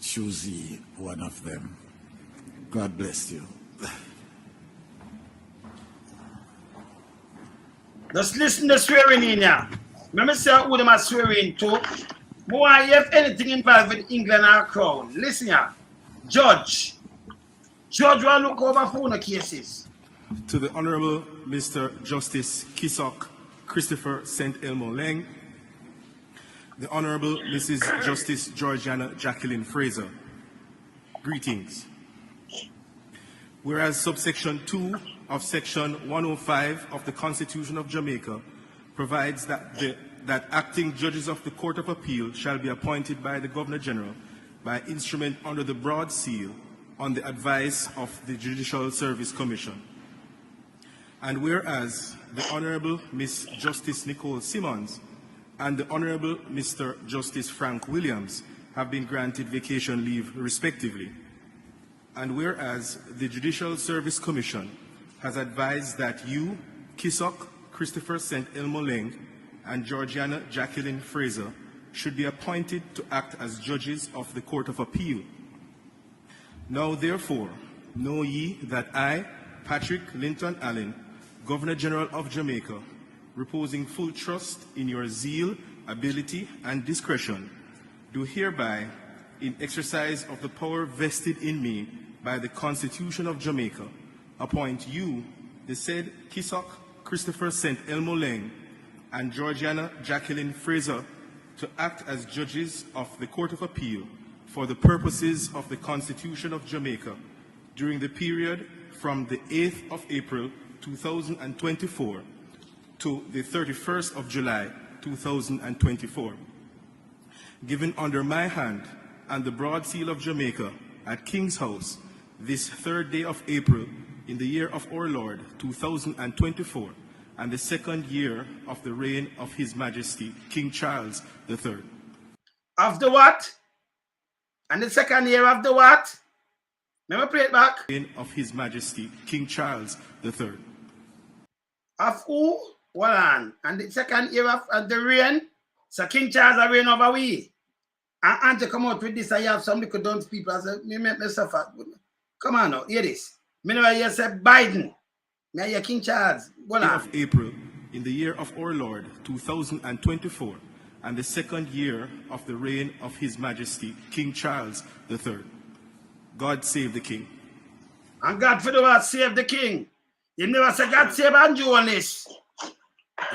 Choose ye one of them." God bless you.
Just listen to swearing in here. Let me say who them are swearing to. More if anything involved with England or Crown. Listen here. Judge will look over phone cases.
To the Honorable Mr. Justice Kisok Christopher St. Elmo Leng, the Honorable Mrs. Justice Georgiana Jacqueline Fraser, greetings. Whereas subsection 2 of section 105 of the Constitution of Jamaica provides that acting judges of the Court of Appeal shall be appointed by the Governor General by instrument under the broad seal on the advice of the Judicial Service Commission. And whereas the Honorable Miss Justice Nicole Simmons and the Honorable Mr. Justice Frank Williams have been granted vacation leave respectively. And whereas the Judicial Service Commission has advised that you, Kisok Christopher St. Elmo Leng, and Georgiana Jacqueline Fraser should be appointed to act as judges of the Court of Appeal. Now therefore, know ye that I, Patrick Linton Allen, Governor General of Jamaica, reposing full trust in your zeal, ability, and discretion, do hereby, in exercise of the power vested in me by the Constitution of Jamaica, appoint you, the said Kisok Christopher St. Elmo Leng, and Georgiana Jacqueline Fraser, to act as judges of the Court of Appeal for the purposes of the Constitution of Jamaica during the period from the 8th of April 2024 to the 31st of July, 2024. Given under my hand and the broad seal of Jamaica at King's House this 3rd day of April in the year of our Lord, 2024, and the 2nd year of the reign of His Majesty, King Charles III.
Of the what? And the 2nd year of the what? Let me play it back.
Reign of His Majesty, King Charles III.
Of who? Hold on. And the 2nd year of the reign? So King Charles a reign over we. And to come out with this, I have some little dunce people. I said, me make me suffer. Come on now, hear this. Me never hear say Biden. Me hear King Charles. Hold on.
Of April, in the year of our Lord, 2024, and the 2nd year of the reign of His Majesty, King Charles III. God save the King.
And God for the word save the King. You never say God save Andrew on this.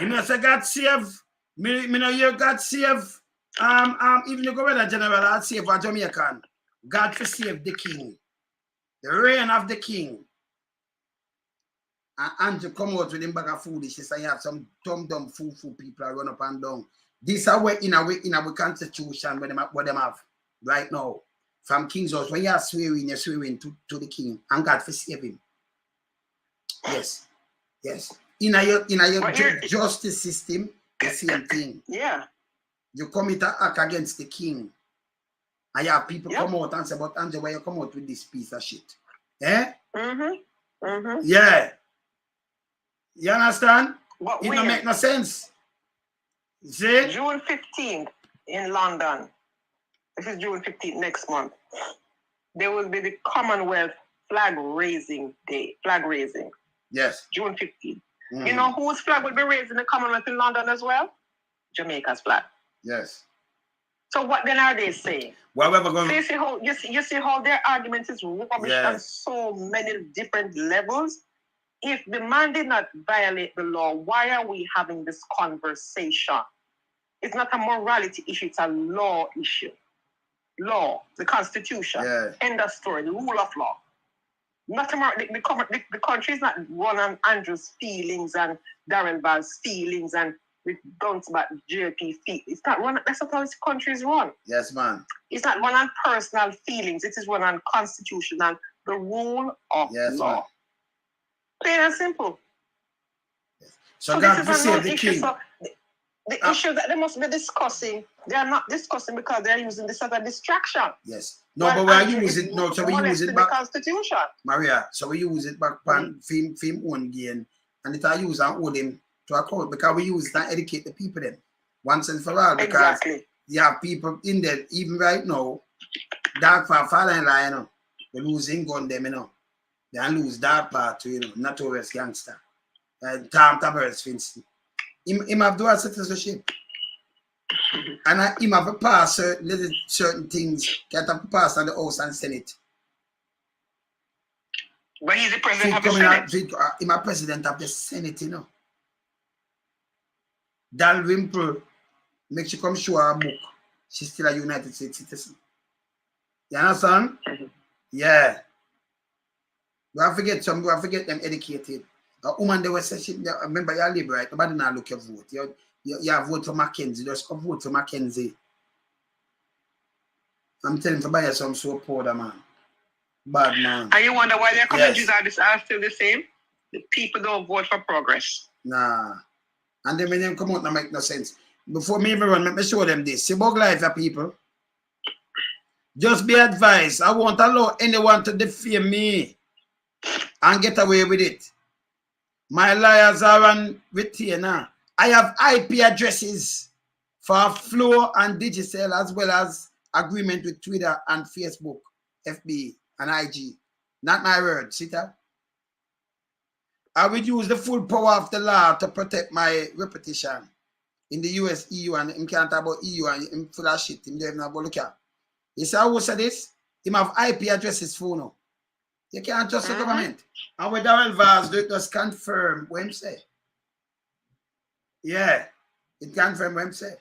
You never say God save. Me no hear God save. Even the Governor General had save for Jamaican. God for save the King. The reign of the King. And to come out with him bag of foolishness, I have some dumb fool people run up and down. This are way in our constitution what them have right now. From King's House, when you are swearing, you're swearing to the King, and God for save him. Yes. In your justice system, the same thing.
Yeah.
You commit an act against the King. And you have people come out and say, but Angela, why you come out with this piece of shit? Eh? Yeah. You understand?
But
it don't make no sense. See?
June 15th in London. This is June 15th next month. There will be the Commonwealth flag raising day. Flag raising.
Yes.
June 15th. You know whose flag will be raised in the Commonwealth in London as well? Jamaica's flag.
Yes.
So what then are they saying?
Well, we're going
so you see how their argument is rubbish on so many different levels? If the man did not violate the law, why are we having this conversation? It's not a morality issue, it's a law issue. Law, the Constitution, end of story, the rule of law. Not the country is not run on Andrew's feelings and Darren Val's feelings and with dunce about JLP feet. It's not run. That's not how this country is run.
Yes, man.
It's not run on personal feelings. It is run on Constitution and the rule of law. Man. Plain and simple.
Yes. So God this is the issue.
So the issue that they must be discussing, they are not discussing because they are using this as a distraction.
Yes. No, but we use it. No, so we use it back.
Constitution.
Maria, so we use it back on film own gain, and it are use and hold him to account because we use it and educate the people then once and for all because you have people in there even right now. Dark for falling line, you know, they losing gun them, you know. They lose that part to, you know, notorious gangster. Tom Tavares, for instance. Him have dual citizenship. And him have a pass certain things, can't have to pass on the House and Senate.
But he's the president of the Senate.
Him a president of the Senate, you know. Dalrymple makes you come show her book. She's still a United States citizen. You understand? Yeah. We have to get them educated. A woman they were saying, remember you're liberal, right? Nobody now look your vote. You have vote for Mackenzie, just come vote for Mackenzie. I'm telling you to buy some soap powder, man. Bad man.
And you wonder why their commentaries are still the same? The people don't vote for progress.
Nah. And then when they come out, that make no sense. Before me even run, let me show them this. See bug life, people. Just be advised. I won't allow anyone to defame me and get away with it. My liars are on retainer. I have IP addresses for Flow and Digicel as well as agreement with Twitter and Facebook, FB and IG. Not my word, see that? I will use the full power of the law to protect my reputation in the US, EU, and him can't talk about EU and him full of shit. Him don't even have a look at. You see how we say this? Him have IP addresses for now. You can't trust the government. And with Darrell Vaz, it just confirm what him say. Yeah, it confirm what him say.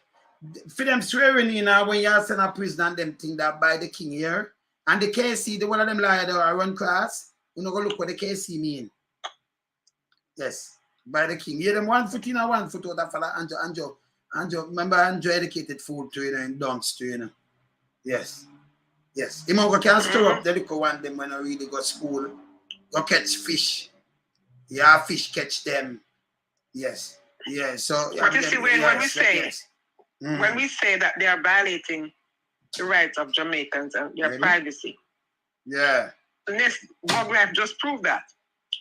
For them swearing in when you send a prison and them think that by the king here, and the KC, the one of them liar that run class, you know go look what the KC mean. Yes. by the king. Yeah, them 1 foot in and 1 foot out of fella Anjo. Remember Anjo educated food to you know in dunks to you know. Yes. Yes. Him can stir up the little one them when I really go school. Go catch fish. Yeah, fish catch them. Yes. Yeah. So
but you see when we say
yes.
when we say that they are violating the rights of Jamaicans and their privacy.
Yeah.
Bug Life just proved that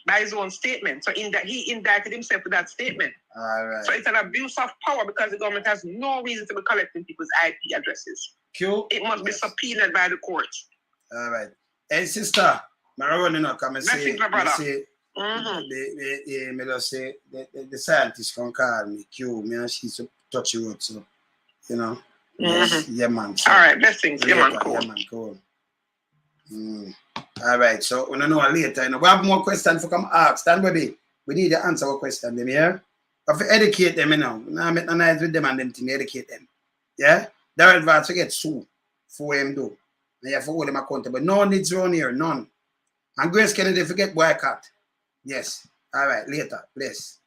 by his own statement. So he indicted himself with that statement.
All right.
So it's an abuse of power because the government has no reason to be collecting people's IP addresses.
Cool.
It must be subpoenaed by the courts.
All right. Hey, sister, I'm running up. I'm say, the scientist can call me, Q, me and she's touchy road, so, you know. Yes, yeah, man. So,
all right, blessings. Yeah, man, cool.
Yeah, man, cool. All right, so we don't know later. You know, we have more questions for come ask. Stand baby. We need to answer our question, them here. Have to educate them, you know. Now make no nice with them and them to educate them. Yeah? They're advised to get sued for him do. And you have to hold them accountable. No needs around here, none. And Grace Kennedy forget boycott. Yes. All right, later. Bless.